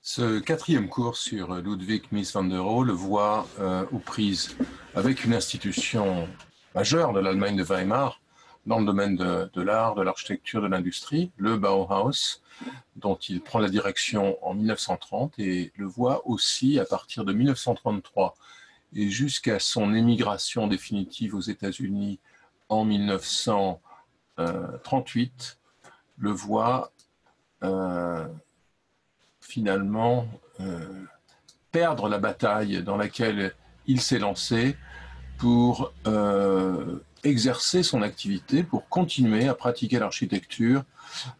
Ce quatrième cours sur Ludwig Mies van der Rohe voit aux prises avec une institution majeure de l'Allemagne de Weimar dans le domaine de l'art, de l'architecture, de l'industrie, le Bauhaus, dont il prend la direction en 1930 et le voit aussi à partir de 1933 et jusqu'à son émigration définitive aux États-Unis en 1938, le voit finalement perdre la bataille dans laquelle il s'est lancé pour exercer son activité, pour continuer à pratiquer l'architecture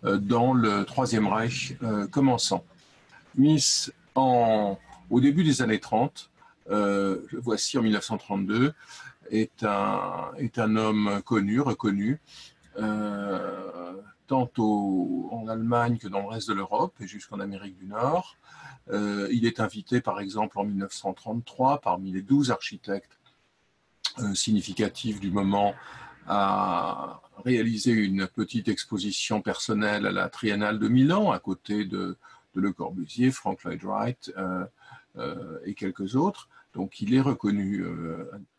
dans le Troisième Reich commençant. Mies, au début des années 30, le voici en 1932, est un homme connu, reconnu, tant en Allemagne que dans le reste de l'Europe et jusqu'en Amérique du Nord. Il est invité, par exemple, en 1933, parmi les 12 architectes significatifs du moment, à réaliser une petite exposition personnelle à la Triennale de Milan, à côté de Le Corbusier, Frank Lloyd Wright et quelques autres. Donc il est reconnu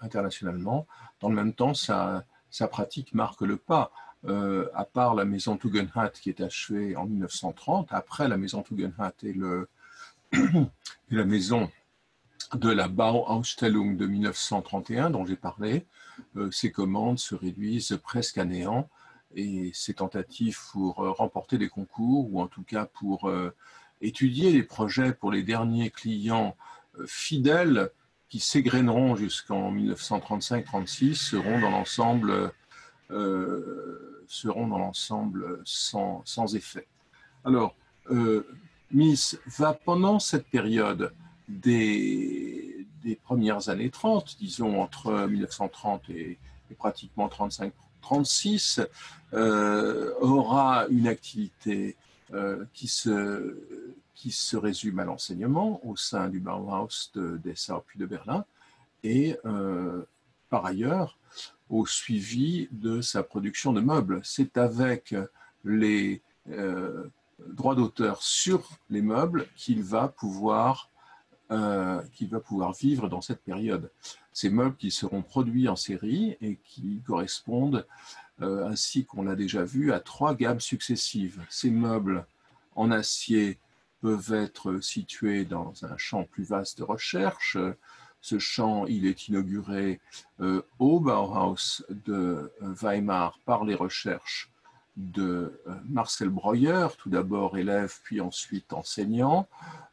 internationalement. Dans le même temps, sa pratique marque le pas. À part la maison Tugendhat qui est achevée en 1930, après la maison Tugendhat et la maison de la Bauausstellung de 1931 dont j'ai parlé, ses commandes se réduisent presque à néant et ses tentatives pour remporter des concours ou en tout cas pour étudier les projets pour les derniers clients fidèles qui s'égrèneront jusqu'en 1935-36 seront dans l'ensemble sans effet. Alors, Mies va pendant cette période des premières années 30, disons entre 1930 et pratiquement 35-36, aura une activité qui se résume à l'enseignement au sein du Bauhaus de Dessau puis de Berlin et par ailleurs au suivi de sa production de meubles. C'est avec les droits d'auteur sur les meubles qu'il va pouvoir vivre dans cette période. Ces meubles qui seront produits en série et qui correspondent, ainsi qu'on l'a déjà vu, à 3 gammes successives. Ces meubles en acier peuvent être situés dans un champ plus vaste de recherche. Ce champ, il est inauguré au Bauhaus de Weimar par les recherches de Marcel Breuer, tout d'abord élève puis ensuite enseignant.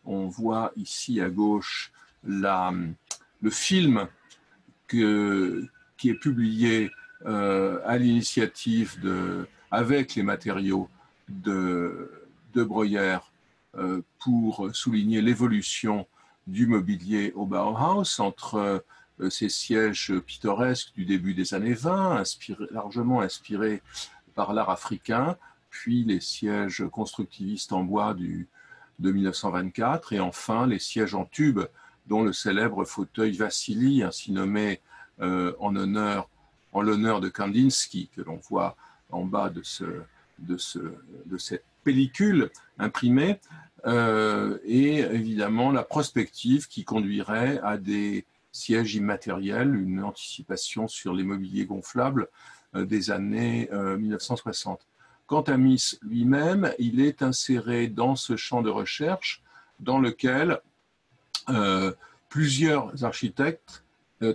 On voit ici à gauche le film qui est publié à l'initiative avec les matériaux de Breuer pour souligner l'évolution du mobilier au Bauhaus entre ces sièges pittoresques du début des années 20, largement inspirés par l'art africain, puis les sièges constructivistes en bois de 1924, et enfin les sièges en tube, dont le célèbre fauteuil Vassili, ainsi nommé en l'honneur de Kandinsky, que l'on voit en bas de cette pellicule imprimée, et évidemment la prospective qui conduirait à des sièges immatériels, une anticipation sur les mobiliers gonflables des années 1960. Quant à Mies lui-même, il est inséré dans ce champ de recherche dans lequel plusieurs architectes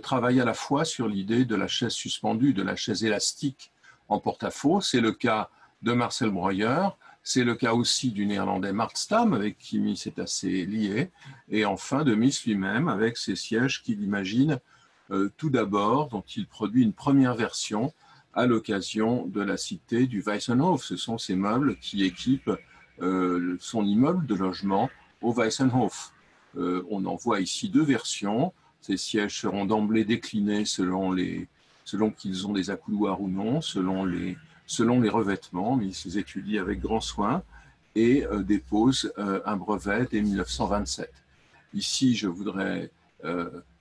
travaillent à la fois sur l'idée de la chaise suspendue, de la chaise élastique en porte-à-faux. C'est le cas de Marcel Breuer, c'est le cas aussi du néerlandais Mart Stam, avec qui Mies est assez lié, et enfin de Mies lui-même, avec ses sièges qu'il imagine tout d'abord, dont il produit une première version à l'occasion de la cité du Weissenhof. Ce sont ces meubles qui équipent son immeuble de logement au Weissenhof. On en voit ici 2 versions. Ces sièges seront d'emblée déclinés selon qu'ils ont des accoudoirs ou non, selon les revêtements, mais ils les étudient avec grand soin et déposent un brevet dès 1927. Ici, je voudrais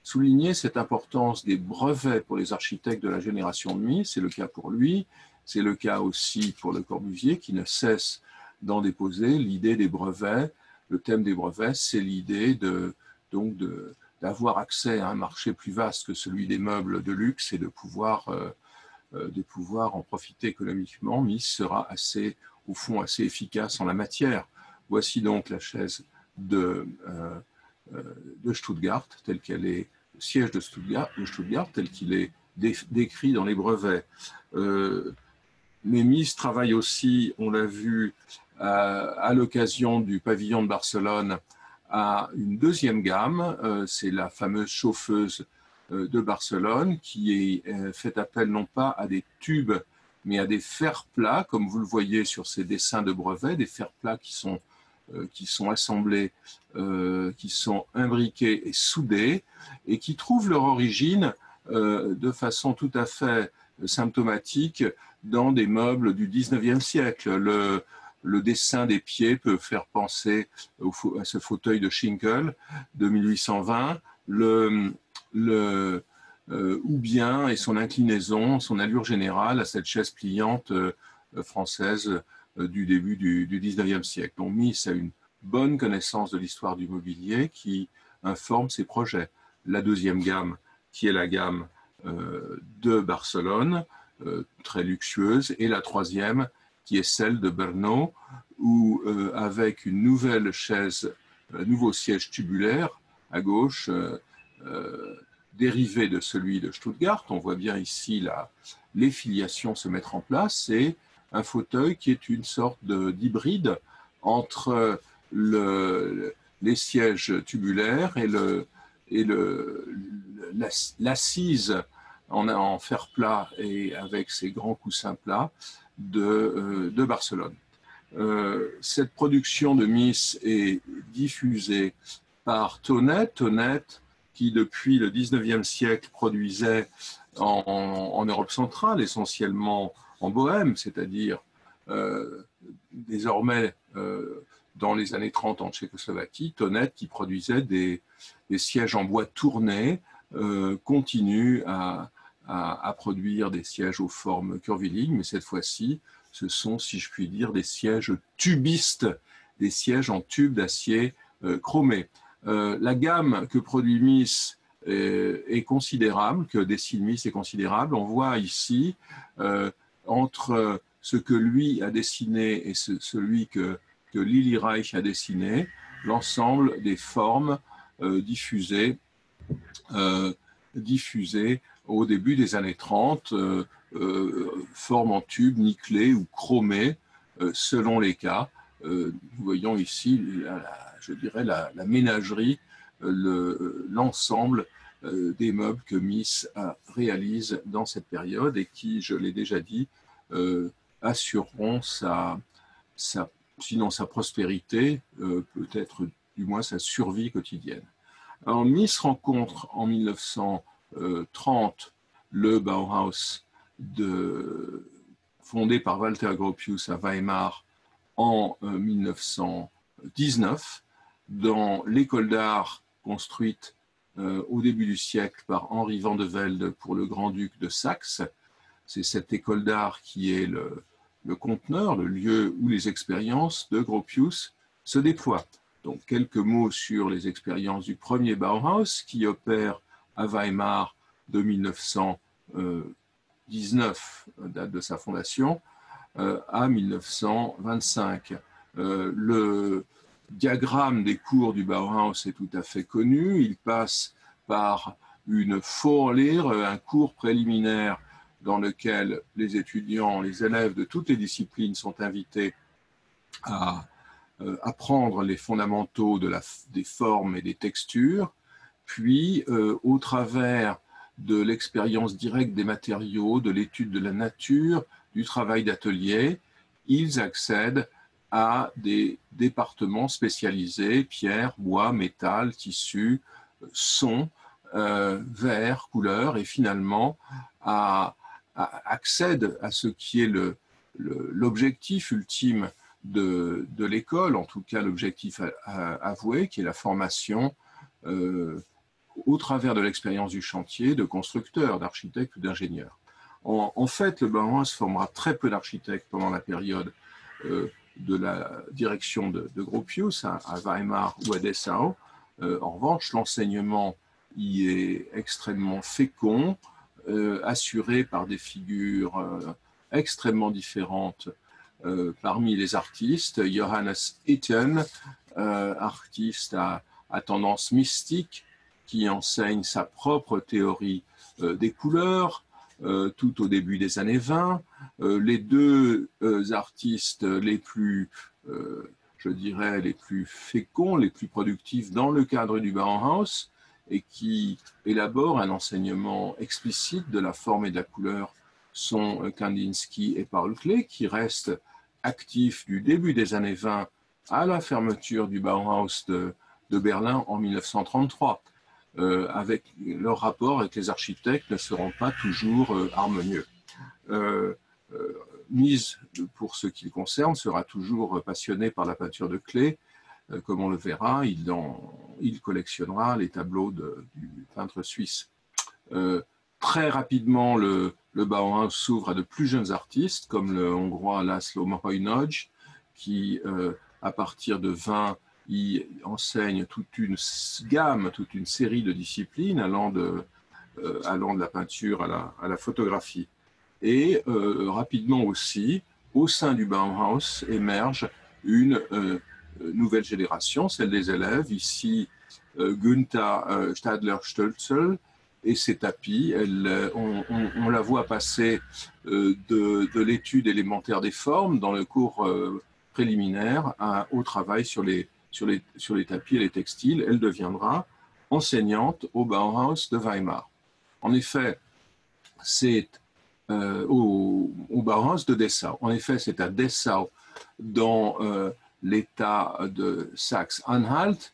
souligner cette importance des brevets pour les architectes de la génération de Mies. C'est le cas pour lui, c'est le cas aussi pour Le Corbusier qui ne cesse d'en déposer. L'idée des brevets le thème des brevets, c'est l'idée d'avoir accès à un marché plus vaste que celui des meubles de luxe et de pouvoir en profiter économiquement. Mies sera au fond assez efficace en la matière. Voici donc la chaise de Stuttgart, telle qu'elle est, le siège de Stuttgart tel qu'il est décrit dans les brevets. Mais Mies travaille aussi, on l'a vu, à l'occasion du pavillon de Barcelone, à une deuxième gamme, c'est la fameuse chauffeuse de Barcelone, qui fait appel non pas à des tubes, mais à des fers plats, comme vous le voyez sur ces dessins de brevets, des fers plats qui sont assemblés, qui sont imbriqués et soudés, et qui trouvent leur origine de façon tout à fait symptomatique dans des meubles du 19e siècle. Le dessin des pieds peut faire penser à ce fauteuil de Schinkel de 1820, ou bien, et son inclinaison, son allure générale à cette chaise pliante française du début du 19e siècle. Donc Mies a une bonne connaissance de l'histoire du mobilier qui informe ses projets. La deuxième gamme, qui est la gamme de Barcelone, très luxueuse, et la troisième, qui est celle de Brno, où avec une nouvelle chaise, un nouveau siège tubulaire à gauche, dérivé de celui de Stuttgart. On voit bien ici les filiations se mettre en place. C'est un fauteuil qui est une sorte d'hybride entre les sièges tubulaires et l'assise en fer plat et avec ses grands coussins plats de Barcelone. Cette production de Mies est diffusée par Tonnet, qui depuis le 19e siècle produisait en Europe centrale, essentiellement en Bohème, c'est-à-dire désormais dans les années 30 en Tchécoslovaquie. Tonnet, qui produisait des sièges en bois tournés, continue à produire des sièges aux formes curvilignes, mais cette fois-ci, ce sont, si je puis dire, des sièges tubistes, des sièges en tube d'acier chromé. La gamme que produit Mies est considérable, que dessine Mies est considérable. On voit ici, entre ce que lui a dessiné et celui que Lili Reich a dessiné, l'ensemble des formes diffusées au début des années 30, formes en tube, nickelées ou chromées, selon les cas. Nous voyons ici, je dirais, la ménagerie, l'ensemble des meubles que Mies réalise dans cette période et qui, je l'ai déjà dit, assureront sinon sa prospérité, peut-être du moins sa survie quotidienne. Alors, Mies rencontre en 1930 le Bauhaus fondé par Walter Gropius à Weimar en 1919 dans l'école d'art construite au début du siècle par Henri van de Velde pour le grand-duc de Saxe. C'est cette école d'art qui est le conteneur, le lieu où les expériences de Gropius se déploient. Donc, quelques mots sur les expériences du premier Bauhaus qui opère à Weimar de 1919, date de sa fondation, à 1925. Le diagramme des cours du Bauhaus est tout à fait connu. Il passe par une Vorlehre, un cours préliminaire dans lequel les étudiants, les élèves de toutes les disciplines sont invités à apprendre les fondamentaux des formes et des textures, puis au travers de l'expérience directe des matériaux, de l'étude de la nature, du travail d'atelier, ils accèdent à des départements spécialisés, pierre, bois, métal, tissu, son, verre, couleur, et finalement accèdent à ce qui est l'objectif ultime de l'école, en tout cas l'objectif avoué, qui est la formation au travers de l'expérience du chantier de constructeurs, d'architectes ou d'ingénieurs. En fait, le Bauhaus formera très peu d'architectes pendant la période de la direction de Gropius à Weimar ou à Dessau. En revanche, l'enseignement y est extrêmement fécond, assuré par des figures extrêmement différentes parmi les artistes. Johannes Itten, artiste à tendance mystique, qui enseigne sa propre théorie des couleurs, tout au début des années 20. Les deux artistes les plus, je dirais, les plus féconds, les plus productifs dans le cadre du Bauhaus, et qui élaborent un enseignement explicite de la forme et de la couleur, sont Kandinsky et Paul Klee, qui restent actifs du début des années 20 à la fermeture du Bauhaus de Berlin en 1933. Avec leur rapport avec les architectes ne seront pas toujours harmonieux. Mies, pour ce qui le concerne, sera toujours passionné par la peinture de Klee. Comme on le verra, il collectionnera les tableaux du peintre suisse. Très rapidement, le Bauhaus s'ouvre à de plus jeunes artistes, comme le Hongrois László Moholy Nagy, qui, à partir de 20, il enseigne toute une gamme, toute une série de disciplines allant de la peinture à la photographie. Et rapidement aussi, au sein du Bauhaus émerge une nouvelle génération, celle des élèves. Ici, Günther Stadler-Stölzel et ses tapis. On la voit passer de l'étude élémentaire des formes dans le cours préliminaire au travail sur les tapis et les textiles. Elle deviendra enseignante au Bauhaus de Weimar. En effet, c'est au Bauhaus de Dessau. En effet, c'est à Dessau, dans l'État de Saxe-Anhalt,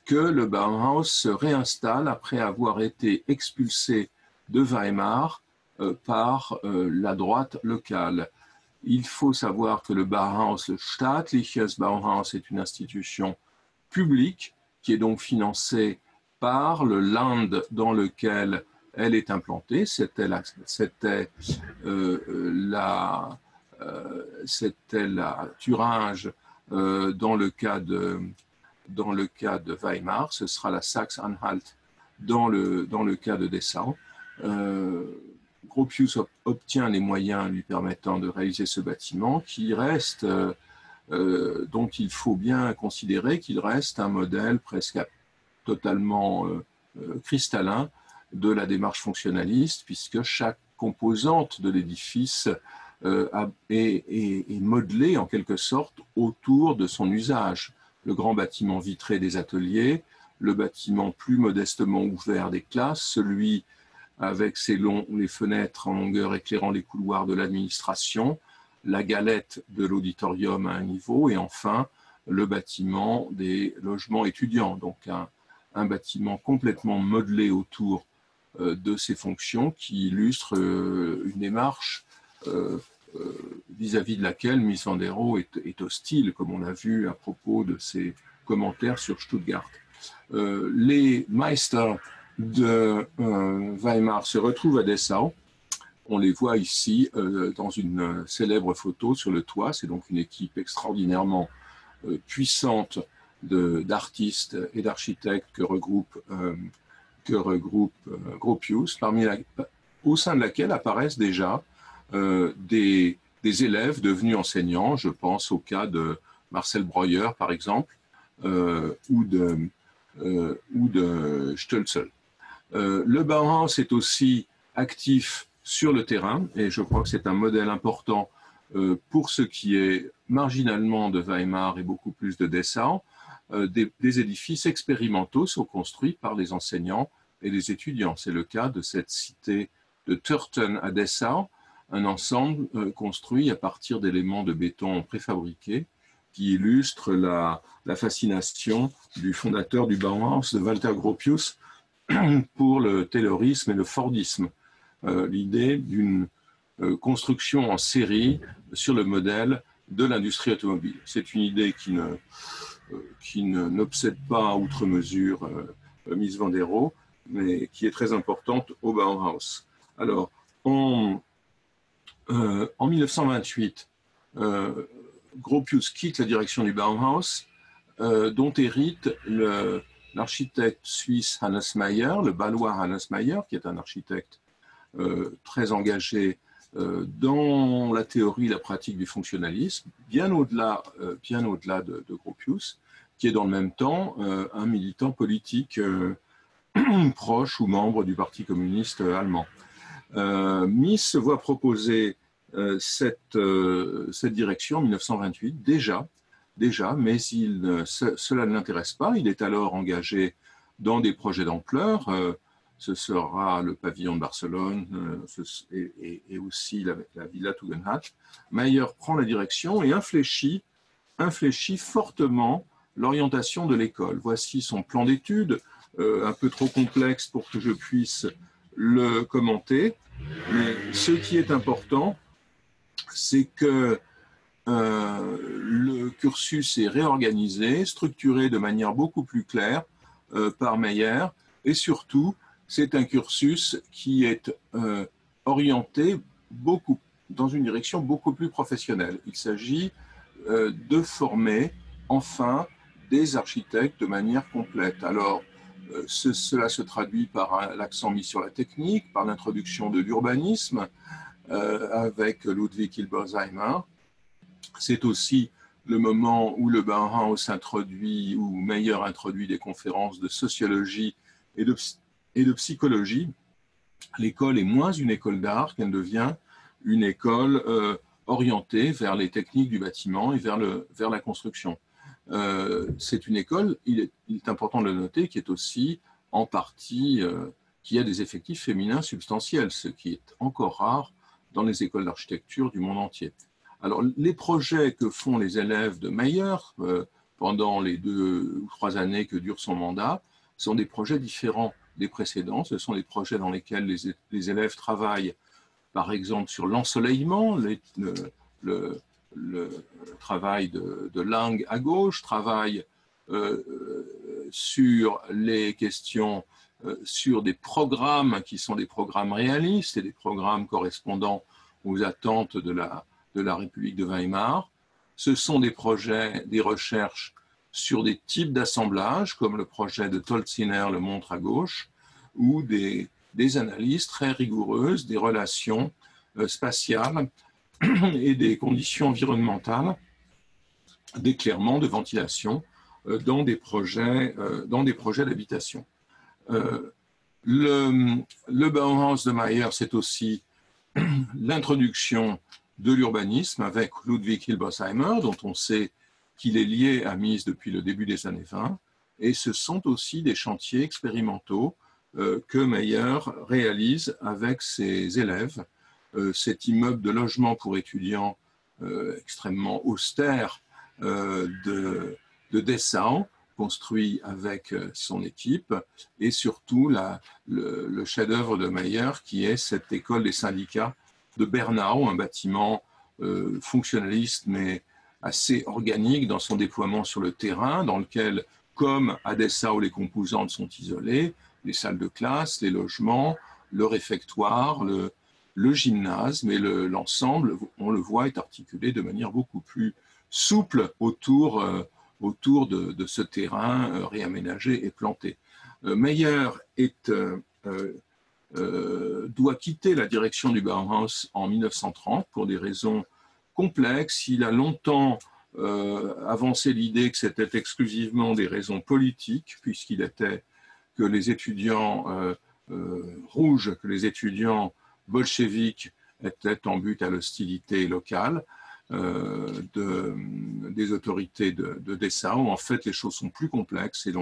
que le Bauhaus se réinstalle après avoir été expulsé de Weimar par la droite locale. Il faut savoir que le Bauhaus, le Staatliches Bauhaus, est une institution publique qui est donc financée par le Land dans lequel elle est implantée. C'était la Thuringe dans le cas de Weimar. Ce sera la Saxe-Anhalt dans le cas de Dessau. Gropius obtient les moyens lui permettant de réaliser ce bâtiment qui reste, dont il faut bien considérer qu'il reste un modèle presque totalement cristallin de la démarche fonctionnaliste, puisque chaque composante de l'édifice est modelée en quelque sorte autour de son usage. Le grand bâtiment vitré des ateliers, le bâtiment plus modestement ouvert des classes, celui avec les fenêtres en longueur éclairant les couloirs de l'administration, la galette de l'auditorium à un niveau, et enfin le bâtiment des logements étudiants, donc un bâtiment complètement modelé autour de ces fonctions qui illustre une démarche vis-à-vis de laquelle Mies van der Rohe est hostile, comme on l'a vu à propos de ses commentaires sur Stuttgart. Les Meister de Weimar se retrouvent à Dessau. On les voit ici dans une célèbre photo sur le toit. C'est donc une équipe extraordinairement puissante d'artistes et d'architectes que regroupe Gropius, au sein de laquelle apparaissent déjà des élèves devenus enseignants. Je pense au cas de Marcel Breuer, par exemple, ou de Stölzel. Le Bauhaus est aussi actif sur le terrain, et je crois que c'est un modèle important pour ce qui est marginalement de Weimar et beaucoup plus de Dessau. Des édifices expérimentaux sont construits par les enseignants et les étudiants. C'est le cas de cette cité de Törten à Dessau, un ensemble construit à partir d'éléments de béton préfabriqués qui illustre la fascination du fondateur du Bauhaus, de Walter Gropius, pour le taylorisme et le fordisme. L'idée d'une construction en série sur le modèle de l'industrie automobile. C'est une idée qui n'obsède pas outre mesure Mies van der Rohe, mais qui est très importante au Bauhaus. Alors, en 1928, Gropius quitte la direction du Bauhaus, dont hérite l'architecte suisse Hannes Meyer, le Bâlois Hannes Meyer, qui est un architecte très engagé dans la théorie et la pratique du fonctionnalisme, bien au-delà de Gropius, qui est dans le même temps un militant politique proche ou membre du Parti communiste allemand. Mies se voit proposer cette direction en 1928, déjà, mais cela ne l'intéresse pas. Il est alors engagé dans des projets d'ampleur. Ce sera le pavillon de Barcelone et aussi la Villa Tugendhat. Meyer prend la direction et infléchit fortement l'orientation de l'école. Voici son plan d'études, un peu trop complexe pour que je puisse le commenter. Mais ce qui est important, c'est que le cursus est réorganisé, structuré de manière beaucoup plus claire par Meyer, et surtout, c'est un cursus qui est orienté dans une direction beaucoup plus professionnelle. Il s'agit de former enfin des architectes de manière complète. Alors, cela se traduit par l'accent mis sur la technique, par l'introduction de l'urbanisme avec Ludwig Hilberseimer. C'est aussi le moment où le Bauhaus introduit, où Meyer introduit des conférences de sociologie et de psychologie. L'école est moins une école d'art qu'elle devient une école orientée vers les techniques du bâtiment et vers la construction. C'est une école, il est important de le noter, qui est aussi en partie, qui a des effectifs féminins substantiels, ce qui est encore rare dans les écoles d'architecture du monde entier. Alors, les projets que font les élèves de Meyer pendant les 2 ou 3 années que dure son mandat sont des projets différents des précédents. Ce sont des projets dans lesquels les élèves travaillent, par exemple, sur l'ensoleillement, le travail de Lang à gauche, travaille sur les questions, sur des programmes qui sont des programmes réalistes et des programmes correspondant aux attentes de la République de Weimar. Ce sont des projets, des recherches sur des types d'assemblages, comme le projet de Tolziner le montre à gauche, ou des analyses très rigoureuses des relations spatiales et des conditions environnementales d'éclairement, de ventilation dans des projets d'habitation. Le Bauhaus de Meyer, c'est aussi l'introduction de l'urbanisme avec Ludwig Hilberseimer, dont on sait qu'il est lié à Mies depuis le début des années 20, et ce sont aussi des chantiers expérimentaux que Meyer réalise avec ses élèves. Cet immeuble de logement pour étudiants extrêmement austère de Dessau, construit avec son équipe, et surtout le chef-d'œuvre de Meyer, qui est cette école des syndicats de Bernau, un bâtiment fonctionnaliste mais assez organique dans son déploiement sur le terrain, dans lequel, comme à Dessau, les composantes sont isolées, les salles de classe, les logements, le réfectoire, le gymnase, mais l'ensemble, on le voit, est articulé de manière beaucoup plus souple autour de ce terrain réaménagé et planté. Meyer doit quitter la direction du Bauhaus en 1930 pour des raisons complexes. Il a longtemps avancé l'idée que c'était exclusivement des raisons politiques, puisqu'il était que les étudiants rouges, que les étudiants bolcheviques étaient en but à l'hostilité locale des autorités de Dessau. En fait, les choses sont plus complexes et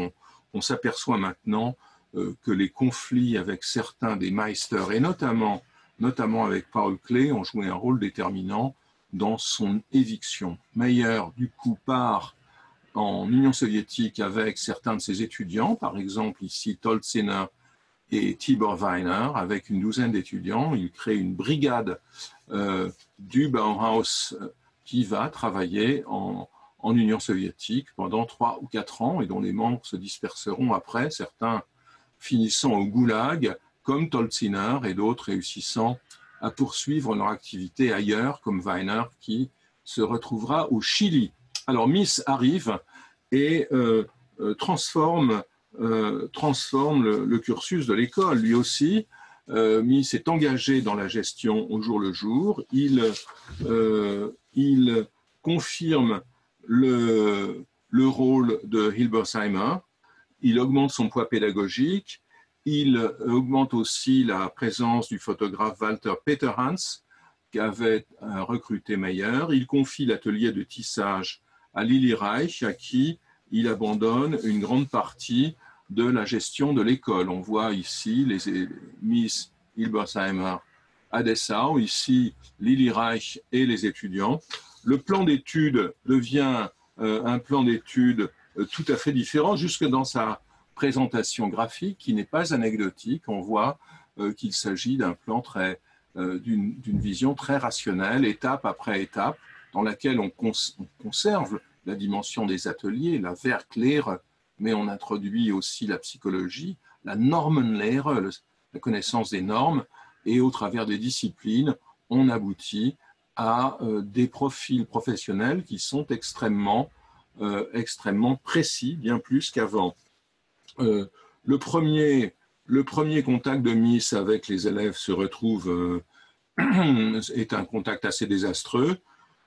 on s'aperçoit maintenant que les conflits avec certains des Meisters, et notamment avec Paul Klee, ont joué un rôle déterminant dans son éviction. Meyer, du coup, part en Union soviétique avec certains de ses étudiants, par exemple ici Tolziner et Tibor Weiner, avec une douzaine d'étudiants. Il crée une brigade du Bauhaus qui va travailler en Union soviétique pendant 3 ou 4 ans et dont les membres se disperseront après, certains finissant au goulag, comme Tolziner, et d'autres réussissant à poursuivre leur activité ailleurs, comme Weiner, qui se retrouvera au Chili. Alors Mies arrive et transforme le cursus de l'école. Lui aussi, Mies est engagé dans la gestion au jour le jour. Il confirme le rôle de Hilbersheimer. Il augmente son poids pédagogique. Il augmente aussi la présence du photographe Walter Peterhans, qui avait recruté Meyer. Il confie l'atelier de tissage à Lili Reich, à qui il abandonne une grande partie de la gestion de l'école. On voit ici les Mies Hilbersheimer à Dessau, ici Lili Reich et les étudiants. Le plan d'études devient un plan d'études tout à fait différent, jusque dans sa présentation graphique qui n'est pas anecdotique. On voit qu'il s'agit d'un plan d'une vision très rationnelle, étape après étape, dans laquelle on conserve la dimension des ateliers, la Werklehre, mais on introduit aussi la psychologie, la Normenlehre, la connaissance des normes, et au travers des disciplines, on aboutit à des profils professionnels qui sont extrêmement précis, bien plus qu'avant. Le premier contact de Mies avec les élèves se retrouve, est un contact assez désastreux.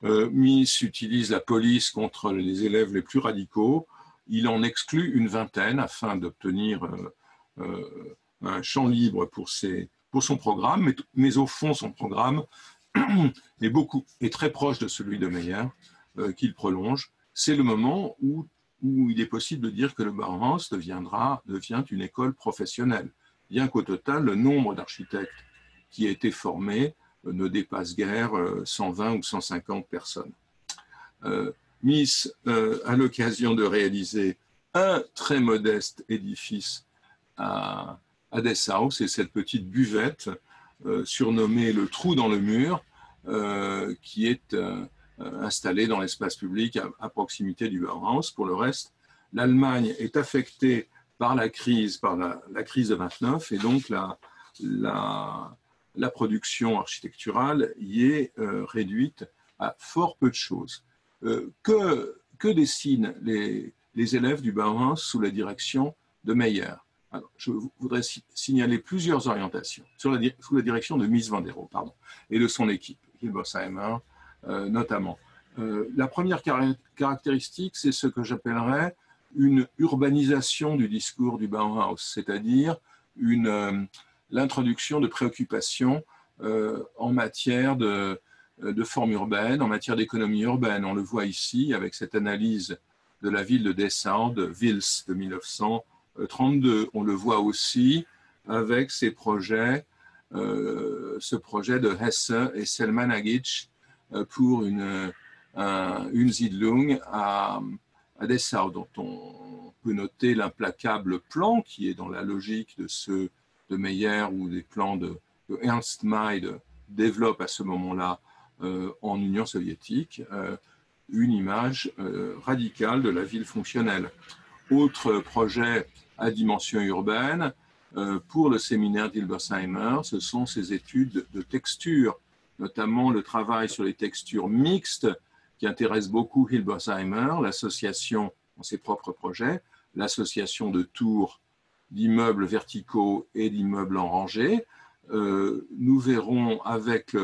Mies utilise la police contre les élèves les plus radicaux. Il en exclut une vingtaine afin d'obtenir un champ libre pour son programme, mais au fond, son programme est très proche de celui de Meyer, qu'il prolonge. C'est le moment où il est possible de dire que le Bauhaus devient une école professionnelle, bien qu'au total, le nombre d'architectes qui a été formé ne dépasse guère 120 ou 150 personnes. Mies a l'occasion de réaliser un très modeste édifice à Dessau, c'est cette petite buvette surnommée le trou dans le mur, qui est installée dans l'espace public à proximité du Bauhaus. Pour le reste, l'Allemagne est affectée par la crise de 29, et donc la production architecturale y est réduite à fort peu de choses. Que dessinent les élèves du Bauhaus sous la direction de Meyer? Alors, je voudrais signaler plusieurs orientations sous la direction de Mies van der Rohe, et de son équipe, Hilbersheimer notamment. La première caractéristique, c'est ce que j'appellerais une urbanisation du discours du Bauhaus, c'est-à-dire l'introduction de préoccupations en matière de forme urbaine, en matière d'économie urbaine. On le voit ici avec cette analyse de la ville de Dessau, de Wils de 1932. On le voit aussi avec ce projet de Hesse et Selman Agic pour une Siedlung à Dessau, dont on peut noter l'implacable plan qui est dans la logique de ceux de Meyer ou des plans que Ernst May développe à ce moment-là en Union soviétique, une image radicale de la ville fonctionnelle. Autre projet à dimension urbaine, pour le séminaire d'Hilbersheimer, ce sont ses études de texture, notamment le travail sur les textures mixtes qui intéresse beaucoup Hilbersheimer, l'association dans ses propres projets, l'association de tours d'immeubles verticaux et d'immeubles en rangée. Nous verrons avec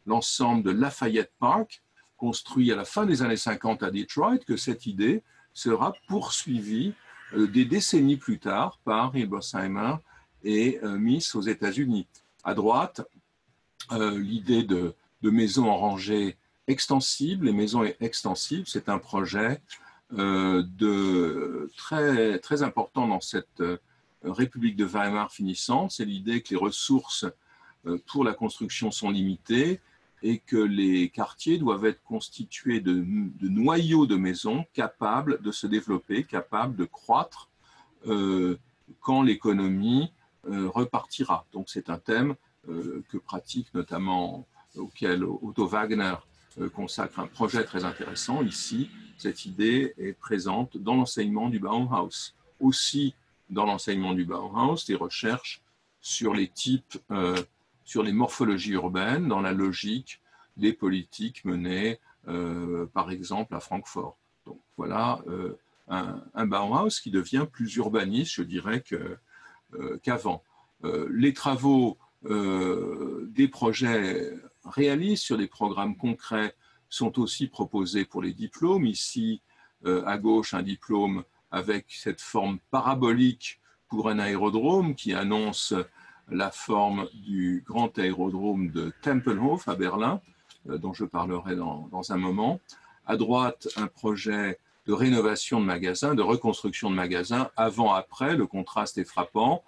l'ensemble de Lafayette Park, construit à la fin des années 50 à Detroit, que cette idée sera poursuivie des décennies plus tard par Hilbersheimer et Mies aux États-Unis. À droite, l'idée de maisons en rangée extensibles. Les maisons extensibles, c'est un projet très, très important dans cette République de Weimar finissante. C'est l'idée que les ressources pour la construction sont limitées et que les quartiers doivent être constitués de noyaux de maisons capables de se développer, capables de croître quand l'économie repartira. Donc c'est un thème que pratique notamment, auquel Otto Wagner consacre un projet très intéressant. Ici, cette idée est présente dans l'enseignement du Bauhaus. Aussi, dans l'enseignement du Bauhaus, des recherches sur les types, sur les morphologies urbaines, dans la logique des politiques menées par exemple à Francfort. Donc voilà un Bauhaus qui devient plus urbaniste, je dirais, qu'avant. Les travaux des projets réalistes sur des programmes concrets sont aussi proposés pour les diplômes. Ici, à gauche, un diplôme avec cette forme parabolique pour un aérodrome qui annonce la forme du grand aérodrome de Tempelhof à Berlin, dont je parlerai dans un moment. À droite, un projet de rénovation de magasins, de reconstruction de magasins, avant-après, le contraste est frappant.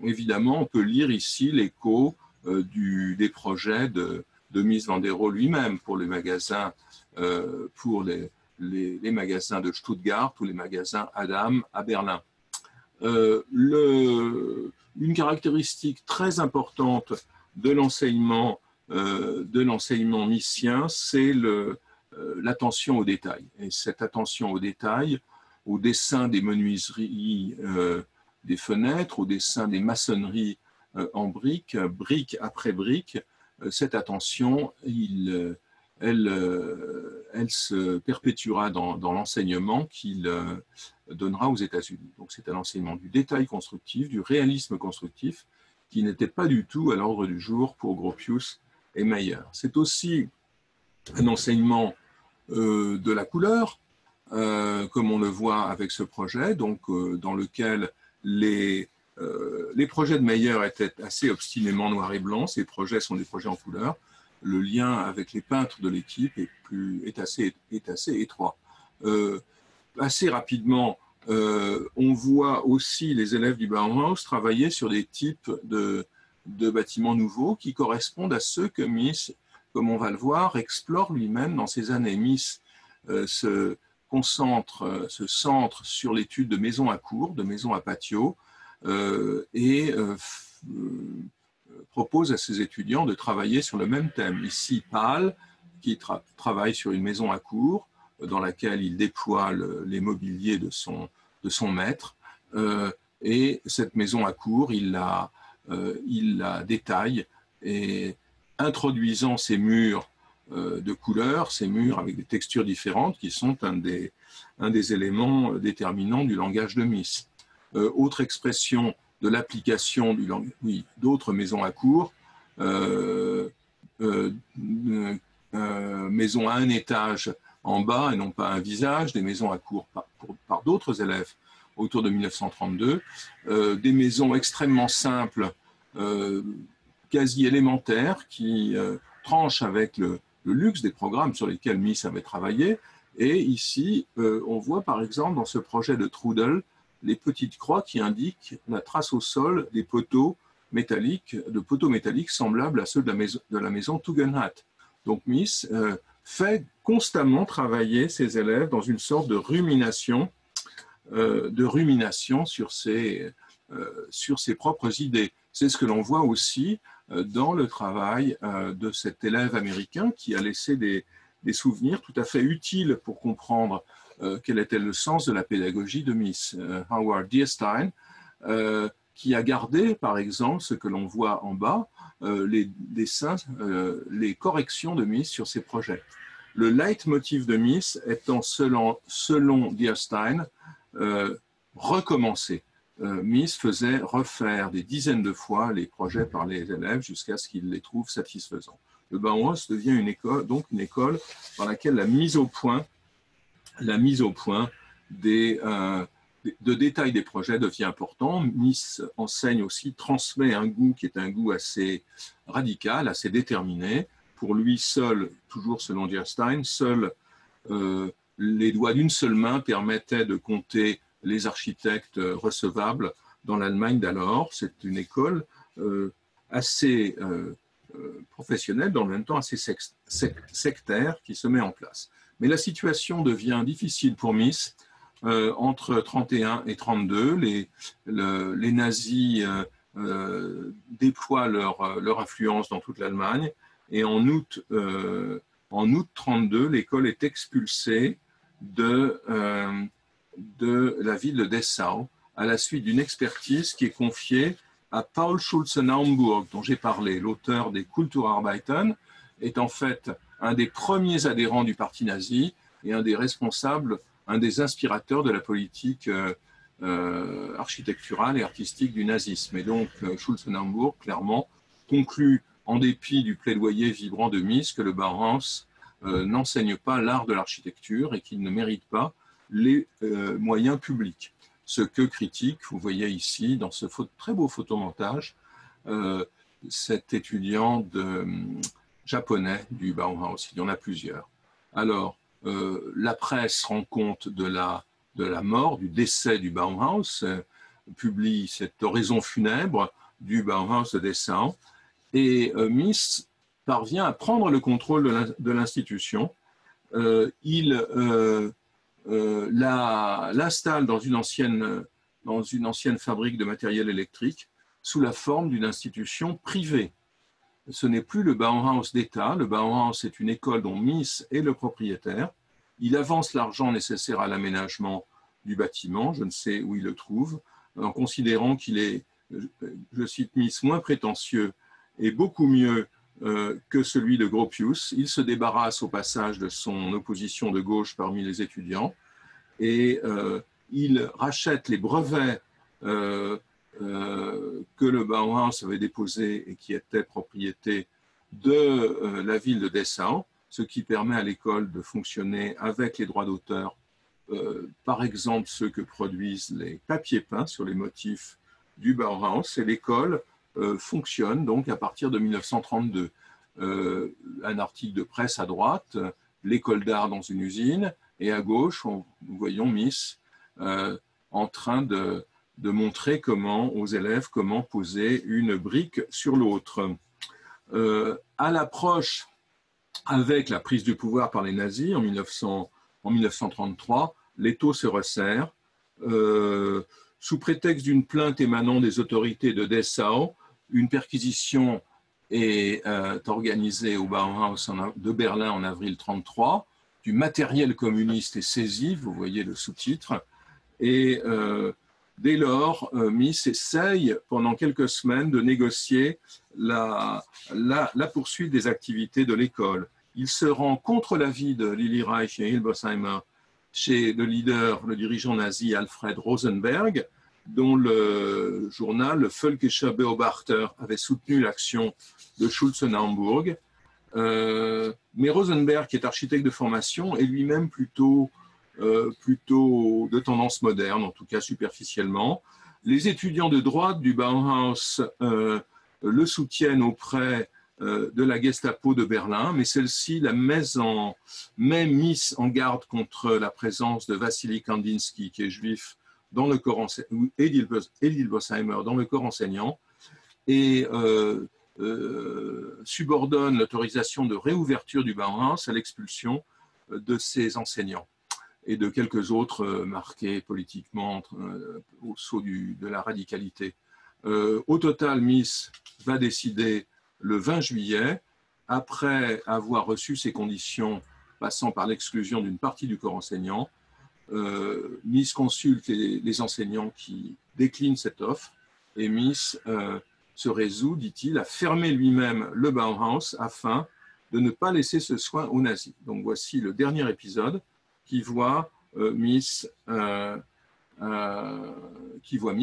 Évidemment, on peut lire ici l'écho des projets de Mies van der Rohe lui-même pour les magasins, pour les magasins de Stuttgart ou les magasins Adam à Berlin. Une caractéristique très importante de l'enseignement missien, c'est l'attention aux détails. Et cette attention aux détails, au dessin des menuiseries des fenêtres, au dessin des maçonneries en briques, brique après brique, cette attention, elle se perpétuera dans l'enseignement qu'il donnera aux États-Unis. Donc c'est un enseignement du détail constructif, du réalisme constructif, qui n'était pas du tout à l'ordre du jour pour Gropius et Mayer. C'est aussi un enseignement de la couleur, comme on le voit avec ce projet, donc dans lequel les projets de Mayer étaient assez obstinément noirs et blancs. Ces projets sont des projets en couleur. Le lien avec les peintres de l'équipe est assez étroit. Assez rapidement, on voit aussi les élèves du Bauhaus travailler sur des types de bâtiments nouveaux qui correspondent à ceux que Mies, comme on va le voir, explore lui-même dans ces années. Mies se centre sur l'étude de maisons à cour, de maisons à patio, et propose à ses étudiants de travailler sur le même thème. Ici, Pahl, qui travaille sur une maison à cour, dans laquelle il déploie les mobiliers de son maître. Et cette maison à cour, il la détaille, et introduisant ces murs de couleurs, ces murs avec des textures différentes, qui sont un des éléments déterminants du langage de Mies. Autre expression de l'application d'autres maisons à cour, maisons à un étage en bas et non pas un visage, des maisons à cour par d'autres élèves autour de 1932, des maisons extrêmement simples, quasi élémentaires, qui tranchent avec le luxe des programmes sur lesquels Mies avait travaillé. Et ici, on voit par exemple dans ce projet de Trudel les petites croix qui indiquent la trace au sol des poteaux métalliques semblables à ceux de la maison Tugendhat. Donc Mies fait constamment travailler ses élèves dans une sorte de rumination sur ses propres idées. C'est ce que l'on voit aussi dans le travail de cet élève américain qui a laissé des souvenirs tout à fait utiles pour comprendre quel était le sens de la pédagogie de Mies. Howard Dierstein, qui a gardé, par exemple, ce que l'on voit en bas, les dessins, les corrections de Mies sur ses projets. Le leitmotiv de Mies étant, selon Dierstein, recommencer. Mies faisait refaire des dizaines de fois les projets par les élèves jusqu'à ce qu'ils les trouvent satisfaisants. Le Bauhaus devient une école dans laquelle la mise au point de détails des projets devient important. Mies enseigne aussi, transmet un goût qui est un goût assez radical, assez déterminé. Pour lui seul, toujours selon Dierstein, seuls les doigts d'une seule main permettaient de compter les architectes recevables dans l'Allemagne d'alors. C'est une école assez professionnelle, dans le même temps assez sectaire, qui se met en place. Mais la situation devient difficile pour Mies. Entre 1931 et 1932, les nazis déploient leur influence dans toute l'Allemagne, et en août 1932, l'école est expulsée de la ville de Dessau à la suite d'une expertise qui est confiée à Paul Schulze-Naumburg, dont j'ai parlé. L'auteur des Kulturarbeiten est en fait un des premiers adhérents du parti nazi et un des responsables, un des inspirateurs de la politique architecturale et artistique du nazisme. Et donc, Schulzenhamburg, clairement, conclut, en dépit du plaidoyer vibrant de Mies, que le Bauhaus n'enseigne pas l'art de l'architecture et qu'il ne mérite pas les moyens publics. Ce que critique, vous voyez ici, dans ce très beau photomontage, cet étudiant japonais du Bauhaus. Il y en a plusieurs. Alors, la presse rend compte de la mort, du décès du Bauhaus, publie cette oraison funèbre du Bauhaus de Dessau, et Mies parvient à prendre le contrôle de l'institution. Il l'installe dans une ancienne fabrique de matériel électrique sous la forme d'une institution privée. Ce n'est plus le Bauhaus d'État. Le Bauhaus est une école dont Mies est le propriétaire. Il avance l'argent nécessaire à l'aménagement du bâtiment, je ne sais où il le trouve, en considérant qu'il est, je cite Mies, moins prétentieux et beaucoup mieux que celui de Gropius. Il se débarrasse au passage de son opposition de gauche parmi les étudiants et il rachète les brevets que le Bauhaus avait déposés et qui étaient propriété de la ville de Dessau, ce qui permet à l'école de fonctionner avec les droits d'auteur, par exemple ceux que produisent les papiers peints sur les motifs du Bauhaus, et l'école fonctionne donc à partir de 1932. Un article de presse à droite, l'école d'art dans une usine, et à gauche, nous voyons Mies en train de montrer aux élèves comment poser une brique sur l'autre. À l'approche, avec la prise du pouvoir par les nazis en 1933, l'étau se resserre. Sous prétexte d'une plainte émanant des autorités de Dessau, une perquisition est organisée au Bauhaus de Berlin en avril 1933. Du matériel communiste est saisi, vous voyez le sous-titre, et dès lors, Mies essaye pendant quelques semaines de négocier la poursuite des activités de l'école. Il se rend contre l'avis de Lili Reich et Hilbersheimer chez le dirigeant nazi Alfred Rosenberg, dont le journal, le Völkischer Beobachter, avait soutenu l'action de Schulzenhamburg. Mais Rosenberg, qui est architecte de formation, est lui-même plutôt de tendance moderne, en tout cas superficiellement. Les étudiants de droite du Bauhaus le soutiennent auprès de la Gestapo de Berlin, mais celle-ci la met Mies en garde contre la présence de Vassili Kandinsky, qui est juif, dans le corps enseignant, et Hilbersheimer dans le corps enseignant, et subordonne l'autorisation de réouverture du Bauhaus à l'expulsion de ses enseignants et de quelques autres marqués politiquement au sceau de la radicalité. Au total, Mies va décider le 20 juillet, après avoir reçu ces conditions passant par l'exclusion d'une partie du corps enseignant. Mies consulte les enseignants qui déclinent cette offre et Mies se résout, dit-il, à fermer lui-même le Bauhaus afin de ne pas laisser ce soin aux nazis. Donc voici le dernier épisode qui voit Mies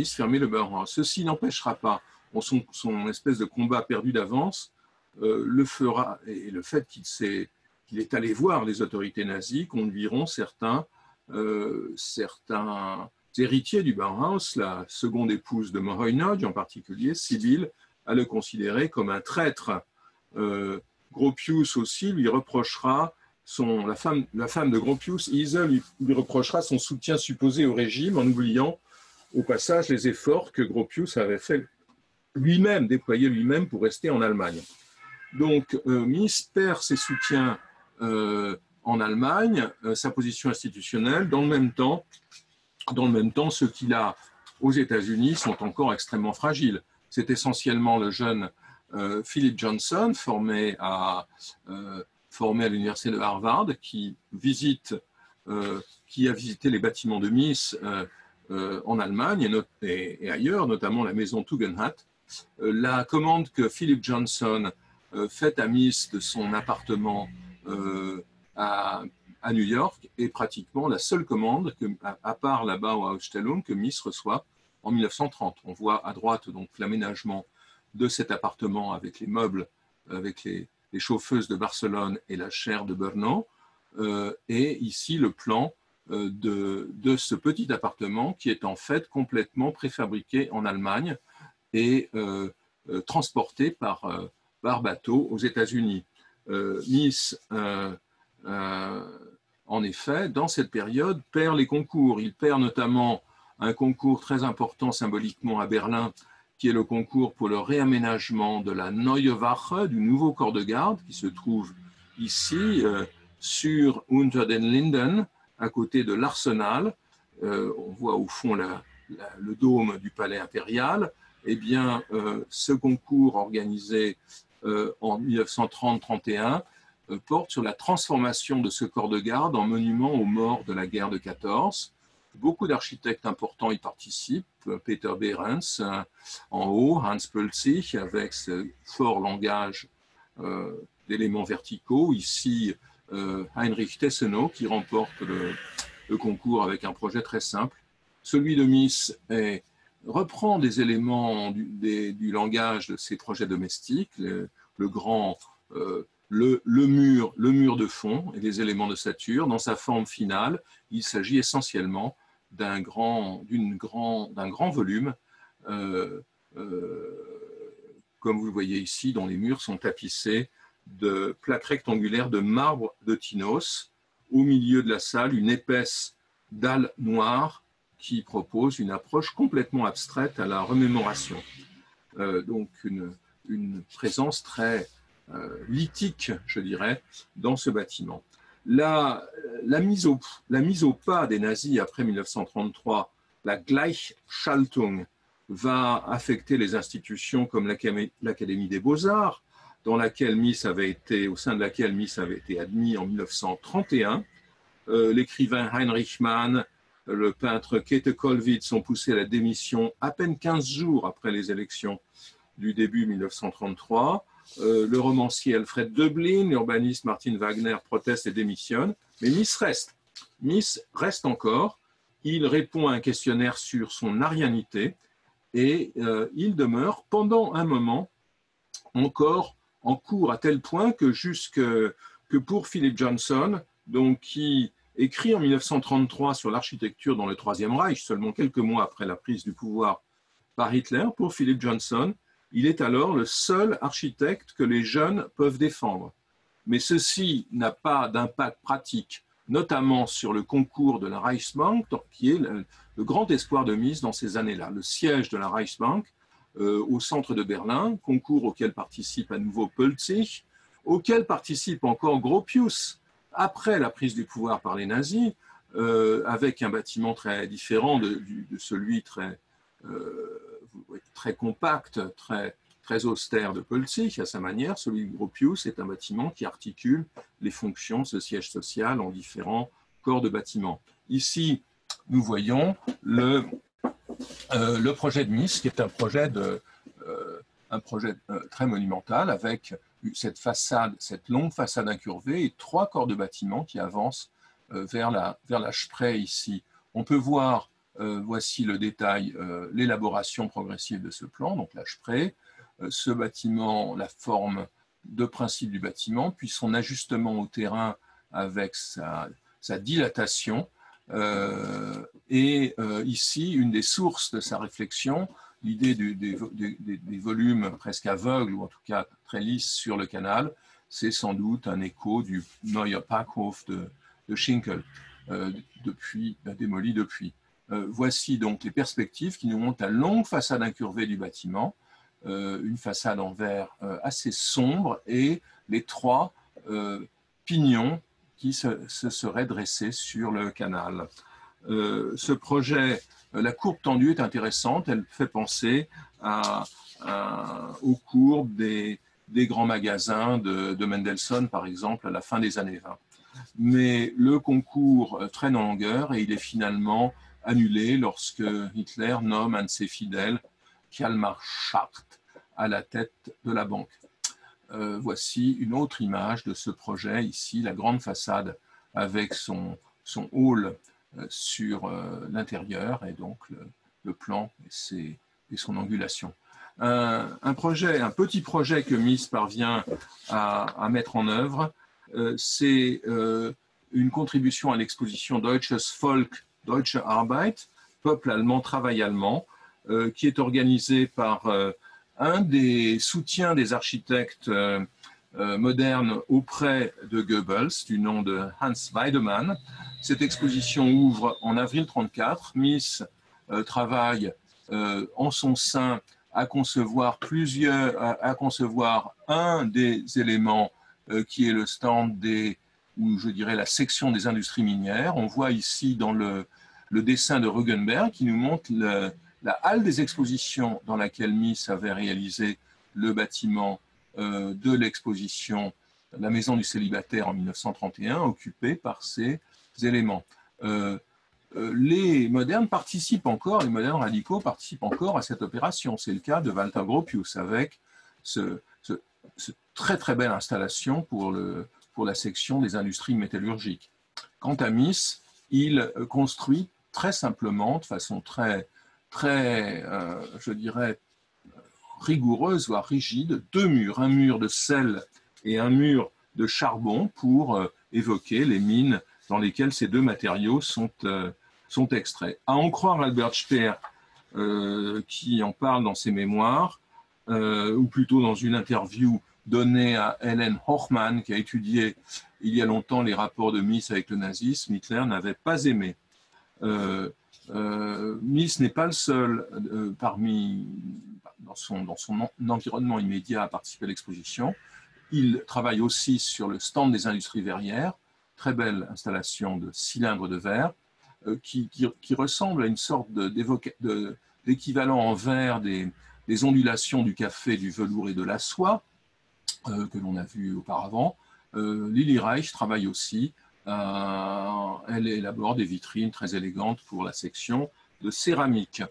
fermer le Bauhaus. Ceci n'empêchera pas son espèce de combat perdu d'avance, le fera, et le fait qu'il est allé voir les autorités nazies conduiront certains héritiers du Bauhaus, la seconde épouse de Moholy-Nagy en particulier, Sibylle, à le considérer comme un traître. Gropius aussi lui reprochera, la femme de Gropius, Ise, lui reprochera son soutien supposé au régime en oubliant au passage les efforts que Gropius avait fait lui-même, déployé lui-même pour rester en Allemagne. Donc Mies perd ses soutiens en Allemagne, sa position institutionnelle. Dans le même temps, ceux qu'il a aux États-Unis sont encore extrêmement fragiles. C'est essentiellement le jeune Philip Johnson, formé à l'université de Harvard, qui a visité les bâtiments de Mies en Allemagne et ailleurs, notamment la maison Tugendhat. La commande que Philip Johnson fait à Mies de son appartement à New York est pratiquement la seule commande, à part là-bas au Ausstellung, que Mies reçoit en 1930. On voit à droite donc l'aménagement de cet appartement avec les meubles, avec les chauffeuses de Barcelone et la chaire de Brno, et ici le plan de ce petit appartement qui est en fait complètement préfabriqué en Allemagne et transporté par bateau aux États-Unis. Mies, en effet, dans cette période, perd les concours. Il perd notamment un concours très important symboliquement à Berlin, qui est le concours pour le réaménagement de la Neue Wache, du nouveau corps de garde, qui se trouve ici, sur Unter den Linden, à côté de l'Arsenal. On voit au fond le dôme du palais impérial. Eh bien, ce concours organisé en 1930-31 porte sur la transformation de ce corps de garde en monument aux morts de la guerre de 14. Beaucoup d'architectes importants y participent. Peter Behrens en haut, Hans Pölzig avec ce fort langage d'éléments verticaux. Ici, Heinrich Tessenow qui remporte le concours avec un projet très simple. Celui de Mies reprend des éléments du langage de ses projets domestiques, le mur de fond et les éléments d'ossature. Dans sa forme finale, il s'agit essentiellement d'un grand volume, comme vous le voyez ici, dont les murs sont tapissés de plaques rectangulaires de marbre de Tinos. Au milieu de la salle, une épaisse dalle noire qui propose une approche complètement abstraite à la remémoration. Donc une présence très lithique, je dirais, dans ce bâtiment. La mise au pas des nazis après 1933, la Gleichschaltung, va affecter les institutions comme l'Académie des Beaux-Arts, au sein de laquelle Mies avait été admis en 1931. L'écrivain Heinrich Mann, le peintre Käthe Kollwitz sont poussés à la démission à peine 15 jours après les élections du début 1933. Le romancier Alfred Döblin, l'urbaniste Martin Wagner proteste et démissionne, mais Mies reste. Mies reste encore. Il répond à un questionnaire sur son arianité et il demeure pendant un moment encore en cours, à tel point que pour Philip Johnson, donc, qui écrit en 1933 sur l'architecture dans le Troisième Reich, seulement quelques mois après la prise du pouvoir par Hitler, pour Philip Johnson, il est alors le seul architecte que les jeunes peuvent défendre. Mais ceci n'a pas d'impact pratique, notamment sur le concours de la Reichsbank, qui est le grand espoir de Mies dans ces années-là. Le siège de la Reichsbank au centre de Berlin, concours auquel participe à nouveau Pölzig, auquel participe encore Gropius après la prise du pouvoir par les nazis, avec un bâtiment très différent de celui très compact, très austère de Pölzig à sa manière. Celui de Gropius est un bâtiment qui articule les fonctions de ce siège social en différents corps de bâtiments. Ici, nous voyons le projet de Mies, qui est un projet très monumental avec cette longue façade incurvée et 3 corps de bâtiments qui avancent vers la Spree ici. On peut voir, voici le détail, l'élaboration progressive de ce plan, donc la Spree, ce bâtiment, la forme de principe du bâtiment, puis son ajustement au terrain avec sa dilatation, ici, une des sources de sa réflexion, l'idée des volumes presque aveugles, ou en tout cas très lisses sur le canal, c'est sans doute un écho du Neuer Parkhof de Schinkel, démoli depuis. Voici donc les perspectives qui nous montrent la longue façade incurvée du bâtiment, une façade en verre assez sombre, et les 3 pignons qui se seraient dressés sur le canal. Ce projet, la courbe tendue est intéressante, elle fait penser aux courbes des grands magasins de Mendelssohn, par exemple, à la fin des années 20. Mais le concours traîne en longueur et il est finalement annulé lorsque Hitler nomme un de ses fidèles, Hjalmar Schacht, à la tête de la banque. voici une autre image de ce projet, ici, la grande façade avec son hall sur l'intérieur, et donc le plan et son angulation. Un petit projet que Mies parvient à mettre en œuvre, c'est une contribution à l'exposition Deutsches Volk, Deutsche Arbeit, peuple allemand, travail allemand, qui est organisée par un des soutiens des architectes modernes auprès de Goebbels, du nom de Hans Weidemann. Cette exposition ouvre en avril 1934. Mies travaille en son sein à concevoir un des éléments qui est le stand ou je dirais la section des industries minières. On voit ici dans le dessin de Rugenberg qui nous montre la halle des expositions dans laquelle Mies avait réalisé le bâtiment de l'exposition La Maison du Célibataire en 1931, occupé par ces éléments. Les modernes participent encore, les modernes radicaux participent encore à cette opération. C'est le cas de Walter Gropius avec ce très très belle installation pour la section des industries métallurgiques. Quant à Mies, il construit très simplement, de façon très, je dirais, rigoureuse, voire rigide, deux murs, un mur de sel et un mur de charbon pour évoquer les mines dans lesquelles ces deux matériaux sont extraits. À en croire Albert Speer, qui en parle dans ses mémoires, ou plutôt dans une interview donnée à Helen Hochmann, qui a étudié il y a longtemps les rapports de Mies avec le nazisme, Hitler n'avait pas aimé. Mies n'est pas le seul dans son environnement immédiat à participer à l'exposition. Il travaille aussi sur le stand des industries verrières, très belle installation de cylindres de verre, qui ressemble à une sorte d'équivalent en verre des ondulations du café, du velours et de la soie, que l'on a vu auparavant. Lili Reich travaille aussi. Elle élabore des vitrines très élégantes pour la section de céramique.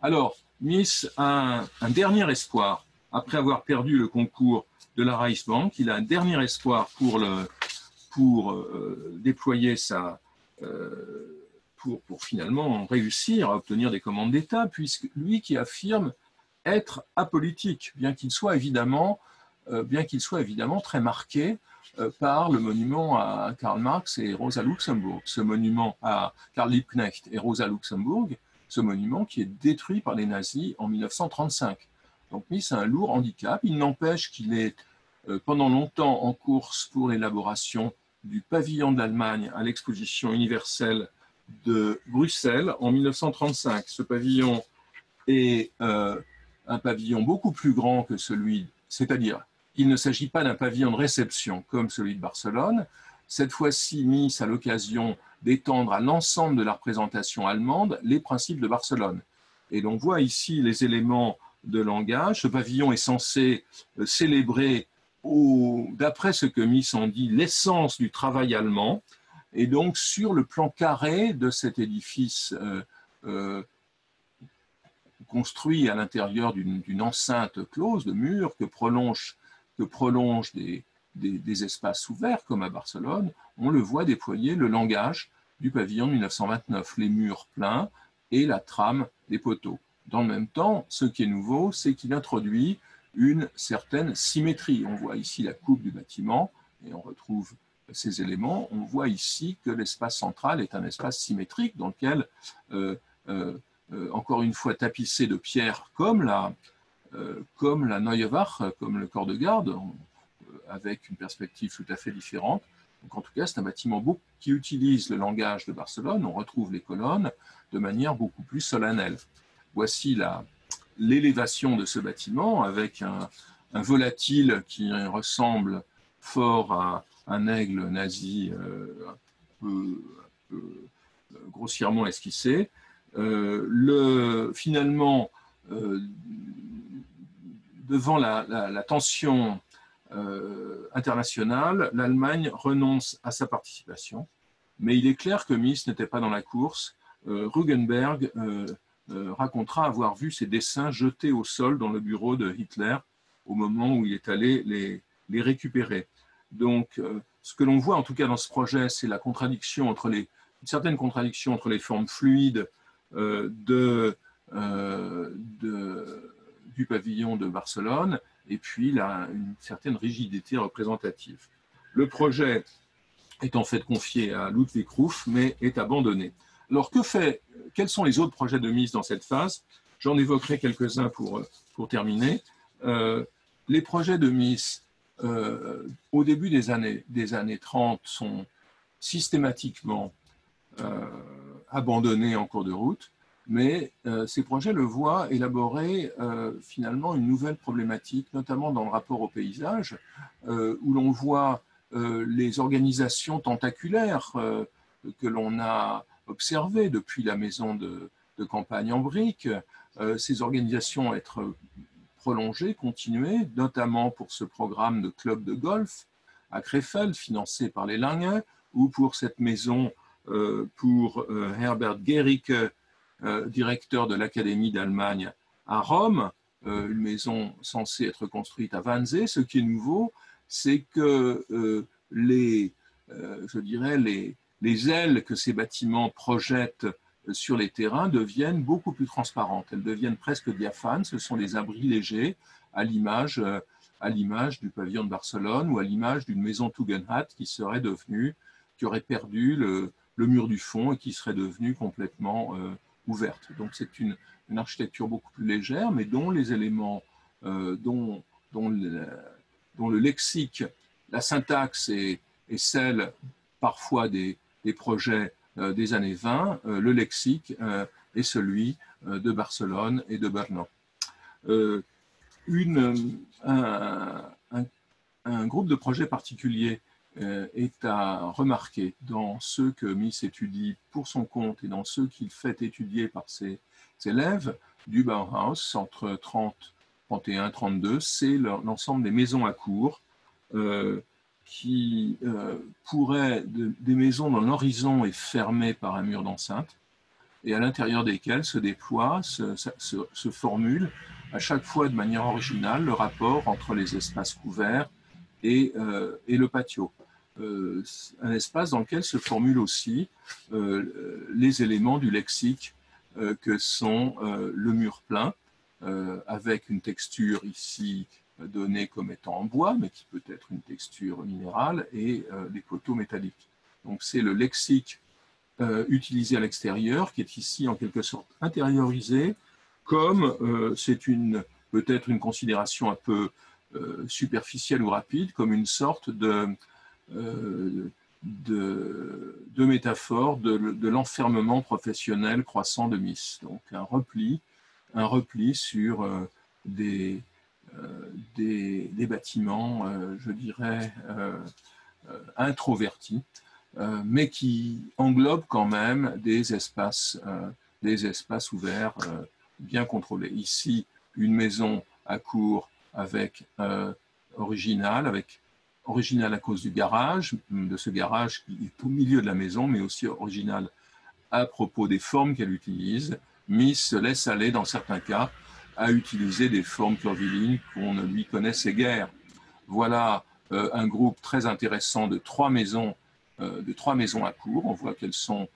Alors, Mies a un dernier espoir. Après avoir perdu le concours de la Reichsbank, il a un dernier espoir pour déployer pour finalement réussir à obtenir des commandes d'État, puisque lui qui affirme être apolitique, bien qu'il soit évidemment très marqué par le monument à Karl Marx et Rosa Luxemburg, ce monument à Karl Liebknecht et Rosa Luxemburg, ce monument qui est détruit par les nazis en 1935. Donc Mies a un lourd handicap. Il n'empêche qu'il est pendant longtemps en course pour l'élaboration du pavillon de l'Allemagne à l'exposition universelle de Bruxelles en 1935. Ce pavillon est un pavillon beaucoup plus grand que celui, c'est-à-dire il ne s'agit pas d'un pavillon de réception comme celui de Barcelone. Cette fois-ci, Mies a l'occasion d'étendre à l'ensemble de la représentation allemande les principes de Barcelone. Et l'on voit ici les éléments de langage. Ce pavillon est censé célébrer, d'après ce que Mies en dit, l'essence du travail allemand. Et donc, sur le plan carré de cet édifice construit à l'intérieur d'une enceinte close de murs que prolongent des espaces ouverts, comme à Barcelone, on le voit déployer le langage du pavillon de 1929, les murs pleins et la trame des poteaux. Dans le même temps, ce qui est nouveau, c'est qu'il introduit une certaine symétrie. On voit ici la coupe du bâtiment et on retrouve ces éléments. On voit ici que l'espace central est un espace symétrique dans lequel, encore une fois, tapissé de pierres comme la Neuewache, comme le corps de garde, avec une perspective tout à fait différente. Donc, en tout cas, c'est un bâtiment qui utilise le langage de Barcelone. On retrouve les colonnes de manière beaucoup plus solennelle. Voici l'élévation de ce bâtiment avec un volatile qui ressemble fort à un aigle nazi un peu grossièrement esquissé. Finalement, devant la tension internationale, l'Allemagne renonce à sa participation, mais il est clair que Mies n'était pas dans la course. Rugenberg racontera avoir vu ses dessins jetés au sol dans le bureau de Hitler au moment où il est allé les les récupérer. Donc, ce que l'on voit en tout cas dans ce projet, c'est la contradiction entre une certaine contradiction entre les formes fluides du pavillon de Barcelone et puis une certaine rigidité représentative. Le projet est en fait confié à Ludwig Ruf, mais est abandonné. Alors, quels sont les autres projets de Mies dans cette phase? J'en évoquerai quelques-uns pour terminer. Les projets de Mies, au début des années 30, sont systématiquement abandonnés en cours de route, mais ces projets le voient élaborer finalement une nouvelle problématique, notamment dans le rapport au paysage, où l'on voit les organisations tentaculaires que l'on a observées depuis la maison de campagne en briques, ces organisations être prolongées, continuées, notamment pour ce programme de club de golf à Krefeld, financé par les Lange, ou pour cette maison pour Herbert Gericke, directeur de l'Académie d'Allemagne à Rome, une maison censée être construite à Wannsee. Ce qui est nouveau, c'est que je dirais les ailes que ces bâtiments projettent sur les terrains deviennent beaucoup plus transparentes. Elles deviennent presque diaphanes. Ce sont des abris légers à l'image du pavillon de Barcelone ou à l'image d'une maison Tugendhat qui aurait perdu le mur du fond et qui serait devenue complètement ouverte. Donc c'est une architecture beaucoup plus légère, mais dont les éléments, dont le lexique, la syntaxe est celle parfois des projets des années 20, le lexique est celui de Barcelone et de Berlin. Un groupe de projets particuliers est à remarquer dans ceux que Mies étudie pour son compte et dans ceux qu'il fait étudier par ses élèves du Bauhaus entre 31, 32, c'est l'ensemble des maisons à cour qui pourraient, des maisons dont l'horizon est fermé par un mur d'enceinte et à l'intérieur desquelles se déploie, se formule à chaque fois de manière originale le rapport entre les espaces couverts et le patio. Un espace dans lequel se formulent aussi les éléments du lexique que sont le mur plein, avec une texture ici donnée comme étant en bois, mais qui peut être une texture minérale, et des poteaux métalliques. Donc c'est le lexique utilisé à l'extérieur qui est ici en quelque sorte intériorisé, comme c'est peut-être une considération un peu superficielle ou rapide, comme une sorte de métaphore de l'enfermement professionnel croissant de Mies. Donc un repli sur des bâtiments, je dirais, introvertis, mais qui englobent quand même des espaces ouverts bien contrôlés. Ici, une maison à cour originale à cause du garage, de ce garage qui est au milieu de la maison, mais aussi original à propos des formes qu'elle utilise. Mies se laisse aller, dans certains cas, à utiliser des formes curvilignes qu'on ne lui connaissait guère. Voilà un groupe très intéressant de trois maisons à cour. On voit qu'elles sont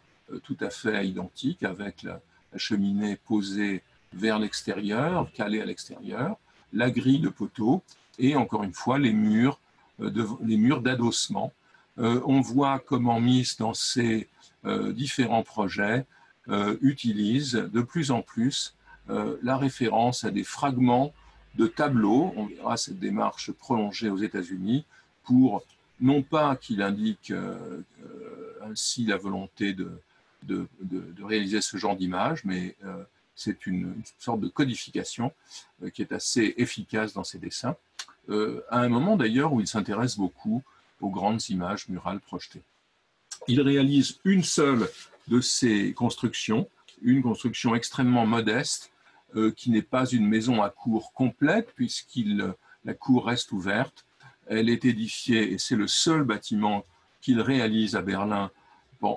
tout à fait identiques, avec la cheminée posée vers l'extérieur, calée à l'extérieur, la grille de poteaux et encore une fois les murs d'adossement. On voit comment Mies, dans ses différents projets, utilise de plus en plus la référence à des fragments de tableaux. On verra cette démarche prolongée aux États-Unis pour, non pas qu'il indique ainsi la volonté de réaliser ce genre d'image, mais c'est une sorte de codification qui est assez efficace dans ses dessins, à un moment d'ailleurs où il s'intéresse beaucoup aux grandes images murales projetées. Il réalise une seule de ces constructions, une construction extrêmement modeste, qui n'est pas une maison à cour complète, la cour reste ouverte. Elle est édifiée, et c'est le seul bâtiment qu'il réalise à Berlin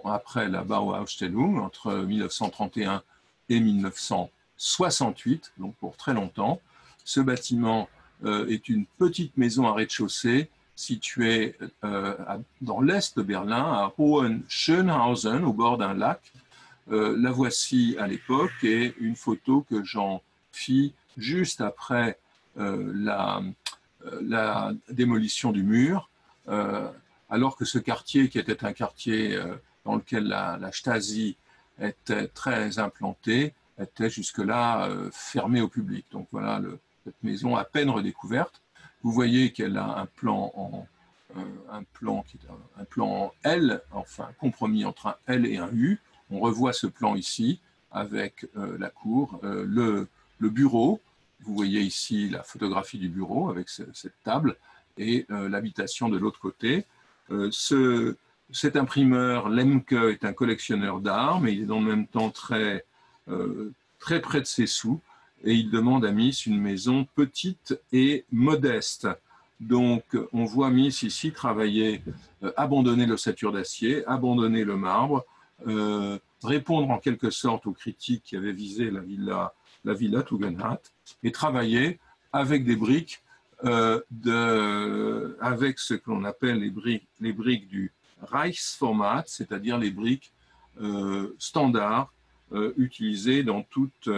après la Bauausstellung, entre 1931 et 1968, donc pour très longtemps. Ce bâtiment est une petite maison à rez-de-chaussée située dans l'est de Berlin, à Hohenschönhausen, au bord d'un lac. La voici à l'époque et une photo que j'en fis juste après la démolition du mur, alors que ce quartier, qui était un quartier dans lequel la Stasi était très implantée, était jusque-là fermée au public. Donc voilà cette maison à peine redécouverte. Vous voyez qu'elle a un plan qui est un plan en L, enfin compromis entre un L et un U. On revoit ce plan ici avec la cour, le bureau. Vous voyez ici la photographie du bureau avec cette table et l'habitation de l'autre côté. Cet imprimeur, Lemke, est un collectionneur d'art, mais il est dans le même temps très près de ses sous et il demande à Mies une maison petite et modeste. Donc, on voit Mies ici travailler, abandonner l'ossature d'acier, abandonner le marbre, répondre en quelque sorte aux critiques qui avaient visé la villa Tugendhat et travailler avec des briques, avec ce que l'on appelle les briques du Reichsformat, c'est-à-dire les briques standards utilisées dans toute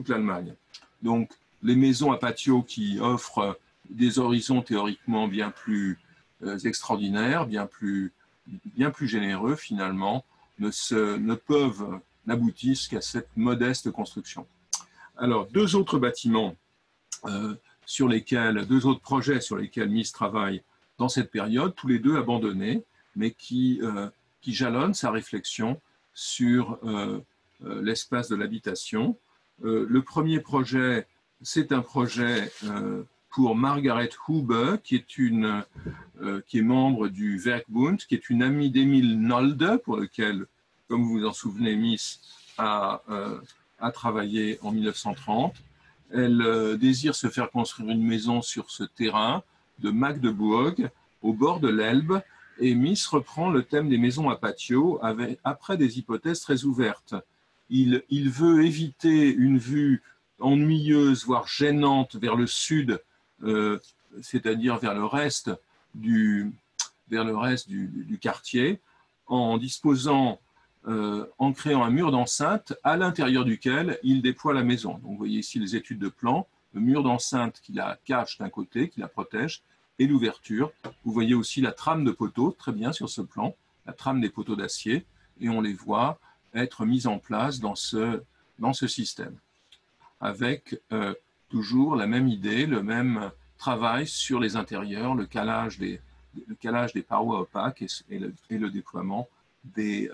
l'Allemagne. Donc, les maisons à patio qui offrent des horizons théoriquement bien plus extraordinaires, bien plus généreux finalement, n'aboutissent qu'à cette modeste construction. Alors, deux autres projets sur lesquels Mies travaille dans cette période, tous les deux abandonnés, mais qui jalonnent sa réflexion sur l'espace de l'habitation. Le premier projet, c'est un projet pour Margaret Hube, qui est membre du Werkbund, qui est une amie d'Emil Nolde, pour lequel, comme vous vous en souvenez, Mies a travaillé en 1930. Elle désire se faire construire une maison sur ce terrain de Magdebourg, au bord de l'Elbe, et Mies reprend le thème des maisons à patio après des hypothèses très ouvertes. Il veut éviter une vue ennuyeuse, voire gênante vers le sud, c'est-à-dire vers le reste du quartier, en créant un mur d'enceinte à l'intérieur duquel il déploie la maison. Donc vous voyez ici les études de plan, le mur d'enceinte qui la cache d'un côté, qui la protège, et l'ouverture. Vous voyez aussi la trame de poteaux, très bien sur ce plan, la trame des poteaux d'acier, et on les voit être mises en place dans ce système, avec toujours la même idée, le même travail sur les intérieurs, le calage des parois opaques et le déploiement des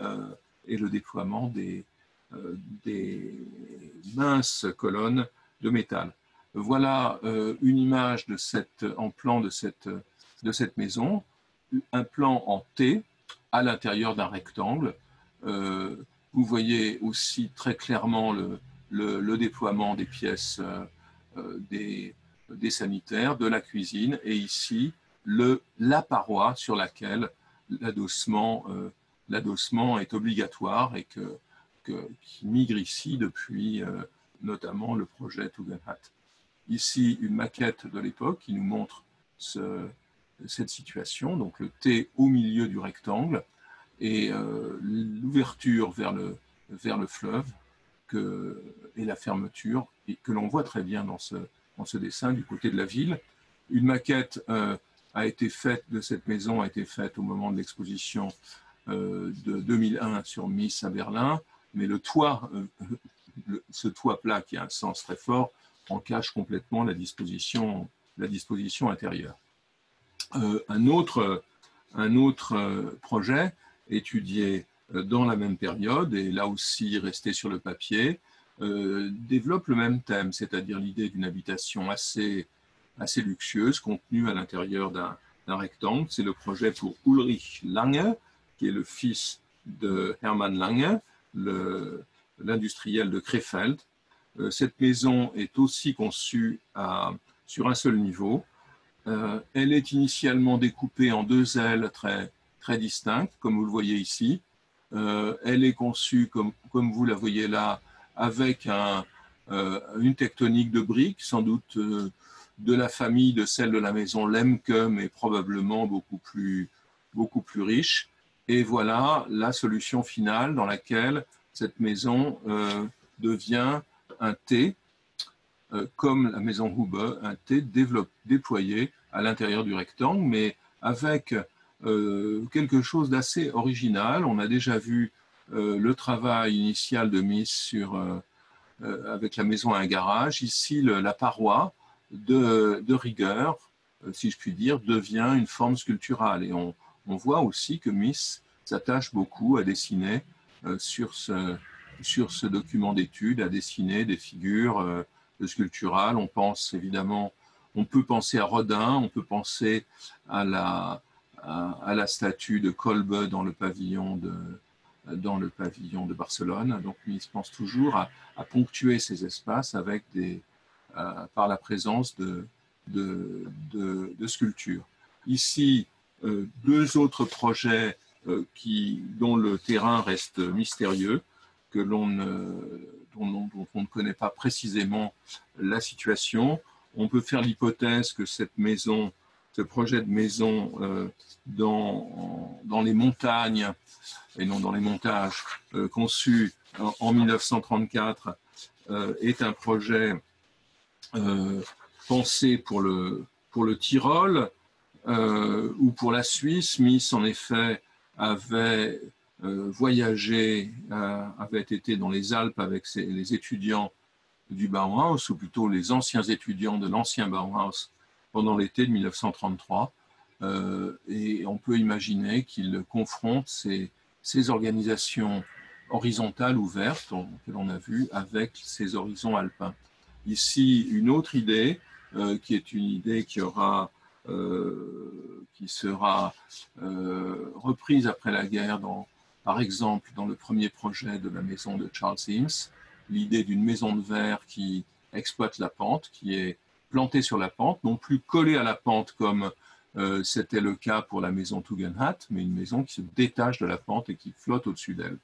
minces colonnes de métal. Voilà une image en plan de cette maison, un plan en T à l'intérieur d'un rectangle. Vous voyez aussi très clairement le déploiement des pièces des sanitaires, de la cuisine, et ici la paroi sur laquelle l'adossement est obligatoire et qui migre ici depuis notamment le projet Tugendhat. Ici, une maquette de l'époque qui nous montre cette situation, donc le T au milieu du rectangle et l'ouverture vers le fleuve et la fermeture, et que l'on voit très bien dans ce dessin du côté de la ville. Une maquette de cette maison a été faite au moment de l'exposition de 2001 sur Mies à Berlin, mais le toit, ce toit plat qui a un sens très fort, en cache complètement la disposition intérieure. Un autre projet étudié dans la même période, et là aussi resté sur le papier, développe le même thème, c'est-à-dire l'idée d'une habitation assez luxueuse, contenue à l'intérieur d'un rectangle. C'est le projet pour Ulrich Lange, qui est le fils de Hermann Lange, l'industriel de Krefeld. Cette maison est aussi conçue sur un seul niveau. Elle est initialement découpée en deux ailes très distinctes, comme vous le voyez ici. Elle est conçue, comme vous la voyez là, avec une tectonique de briques, sans doute de la famille de celle de la maison Lemke, mais probablement beaucoup plus riche. Et voilà la solution finale dans laquelle cette maison devient un T, comme la maison Hube, un T déployé à l'intérieur du rectangle, mais avec quelque chose d'assez original. On a déjà vu le travail initial de Mies avec la maison à un garage. Ici, la paroi de rigueur, si je puis dire, devient une forme sculpturale. Et on voit aussi que Mies s'attache beaucoup à dessiner sur ce document d'étude, à dessiner des figures sculpturales. On pense évidemment, on peut penser à Rodin, on peut penser à la statue de Kolbe dans le pavillon de Barcelone. Donc, Mies pense toujours à ponctuer ces espaces avec par la présence de sculptures. Ici, deux autres projets dont le terrain reste mystérieux, dont on ne connaît pas précisément la situation. On peut faire l'hypothèse que ce projet de maison dans les montagnes, et non dans les montages, conçu en 1934, est un projet pensé pour le Tyrol ou pour la Suisse. Mies, en effet, avait voyagé, avait été dans les Alpes avec les étudiants du Bauhaus, ou plutôt les anciens étudiants de l'ancien Bauhaus, pendant l'été de 1933. Et on peut imaginer qu'il confronte ces organisations horizontales ouvertes que l'on a vues avec ces horizons alpins. Ici, une autre idée, qui est une idée qui sera reprise après la guerre, par exemple dans le premier projet de la maison de Charles Eames, l'idée d'une maison de verre qui exploite la pente, qui est plantée sur la pente, non plus collée à la pente comme c'était le cas pour la maison Tugendhat, mais une maison qui se détache de la pente et qui flotte au-dessus d'elle.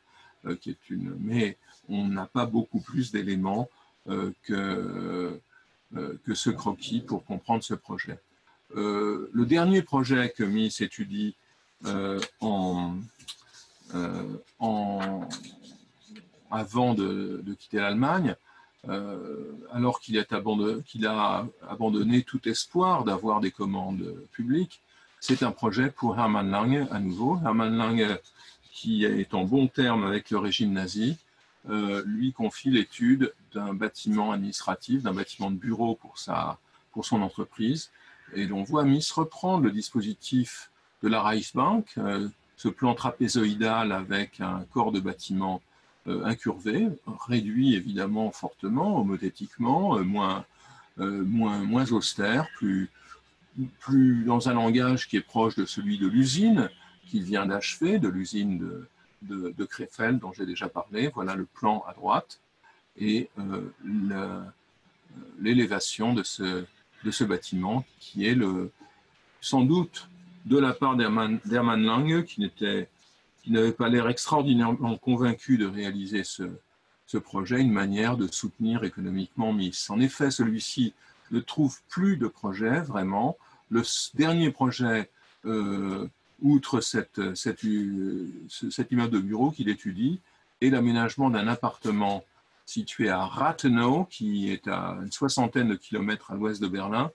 Mais on n'a pas beaucoup plus d'éléments que ce croquis pour comprendre ce projet. Le dernier projet que Mies étudie avant de quitter l'Allemagne, alors qu'il a abandonné tout espoir d'avoir des commandes publiques, c'est un projet pour Hermann Lange à nouveau. Hermann Lange, qui est en bon terme avec le régime nazi, lui confie l'étude d'un bâtiment administratif, d'un bâtiment de bureau pour son entreprise. Et l'on voit Mies reprendre le dispositif de la Reichsbank, ce plan trapézoïdal avec un corps de bâtiment incurvé, réduit évidemment fortement, homothétiquement, moins austère, plus dans un langage qui est proche de celui de l'usine qu'il vient d'achever, de l'usine de Krefeld dont j'ai déjà parlé. Voilà le plan à droite et l'élévation de ce bâtiment qui est sans doute de la part d'Hermann Lange qui n'avait pas l'air extraordinairement convaincu de réaliser ce projet, une manière de soutenir économiquement Mies. En effet, celui-ci ne trouve plus de projet, vraiment. Le dernier projet, outre cet immeuble de bureau qu'il étudie, est l'aménagement d'un appartement situé à Rathenau, qui est à une 60aine de kilomètres à l'ouest de Berlin,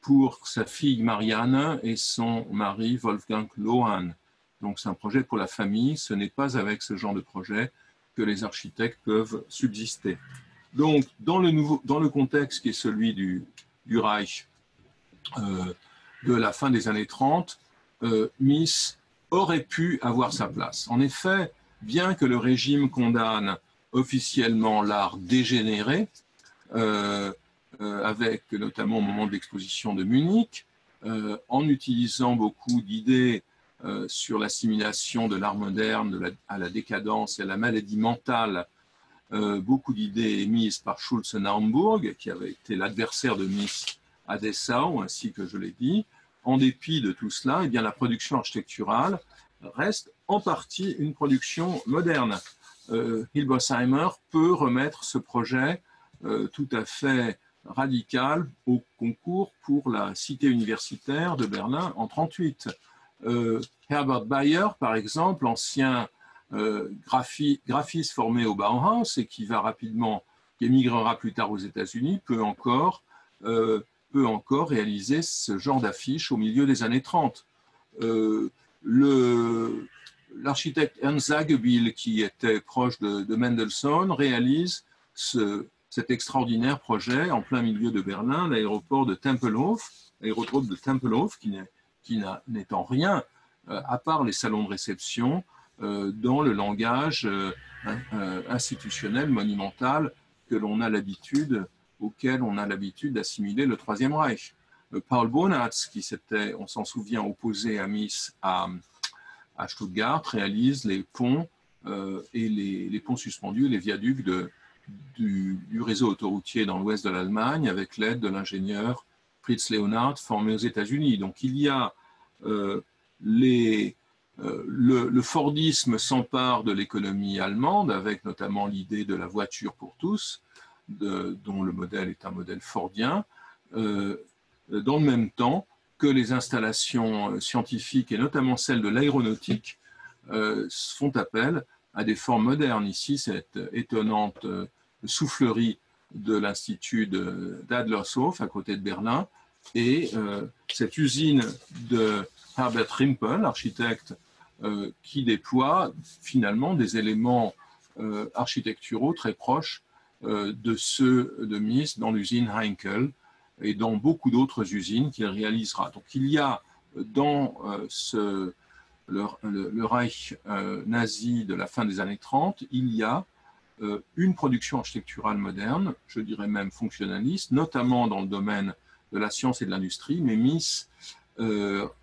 pour sa fille Marianne et son mari Wolfgang Lohan. Donc c'est un projet pour la famille, ce n'est pas avec ce genre de projet que les architectes peuvent subsister. Donc dans le contexte qui est celui du Reich de la fin des années 30, Mies aurait pu avoir sa place. En effet, bien que le régime condamne officiellement l'art dégénéré, avec notamment au moment de l'exposition de Munich, en utilisant beaucoup d'idées sur l'assimilation de l'art moderne à la décadence et à la maladie mentale, beaucoup d'idées émises par Schulze-Naumburg, qui avait été l'adversaire de Mies à Dessau, ainsi que je l'ai dit. En dépit de tout cela, eh bien, la production architecturale reste en partie une production moderne. Hilbersheimer peut remettre ce projet tout à fait radical au concours pour la cité universitaire de Berlin en 1938. Herbert Bayer, par exemple, ancien graphiste formé au Bauhaus et qui émigrera plus tard aux États-Unis, peut encore réaliser ce genre d'affiche au milieu des années 30. L'architecte Ernst Zagebiel, qui était proche de Mendelssohn, réalise cet extraordinaire projet en plein milieu de Berlin, l'aéroport de Tempelhof, qui n'est en rien, à part les salons de réception, dans le langage institutionnel, monumental, auquel on a l'habitude d'assimiler le Troisième Reich. Paul Bonatz, qui s'était, on s'en souvient, opposé à Stuttgart, réalise les ponts et les ponts suspendus, les viaducs du réseau autoroutier dans l'ouest de l'Allemagne avec l'aide de l'ingénieur Fritz Leonhard formé aux États-Unis. Donc il y a le Fordisme s'empare de l'économie allemande avec notamment l'idée de la voiture pour tous, dont le modèle est un modèle fordien, dans le même temps que les installations scientifiques et notamment celles de l'aéronautique font appel à des formes modernes. Ici, cette étonnante soufflerie de l'Institut d'Adlershof à côté de Berlin et cette usine de Herbert Rimpel, architecte, qui déploie finalement des éléments architecturaux très proches de ceux de Mies dans l'usine Heinkel et dans beaucoup d'autres usines qu'il réalisera. Donc il y a dans le Reich nazi de la fin des années 30, il y a une production architecturale moderne, je dirais même fonctionnaliste, notamment dans le domaine de la science et de l'industrie, mais Mies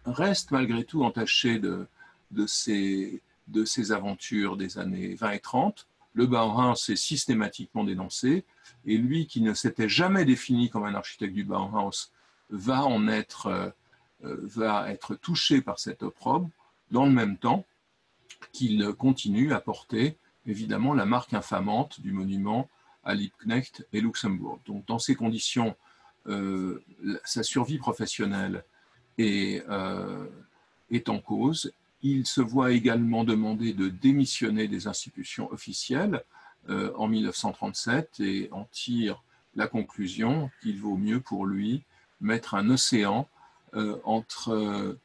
reste malgré tout entaché de ces aventures des années 20 et 30. Le Bauhaus est systématiquement dénoncé, et lui, qui ne s'était jamais défini comme un architecte du Bauhaus, va être touché par cet opprobre, dans le même temps qu'il continue à porter évidemment la marque infamante du monument à Liebknecht et Luxembourg. Donc dans ces conditions, sa survie professionnelle est en cause. Il se voit également demander de démissionner des institutions officielles en 1937 et en tire la conclusion qu'il vaut mieux pour lui mettre un océan entre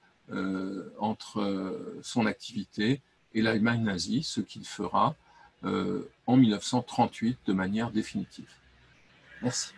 son activité et l'Allemagne nazie, ce qu'il fera en 1938 de manière définitive. Merci.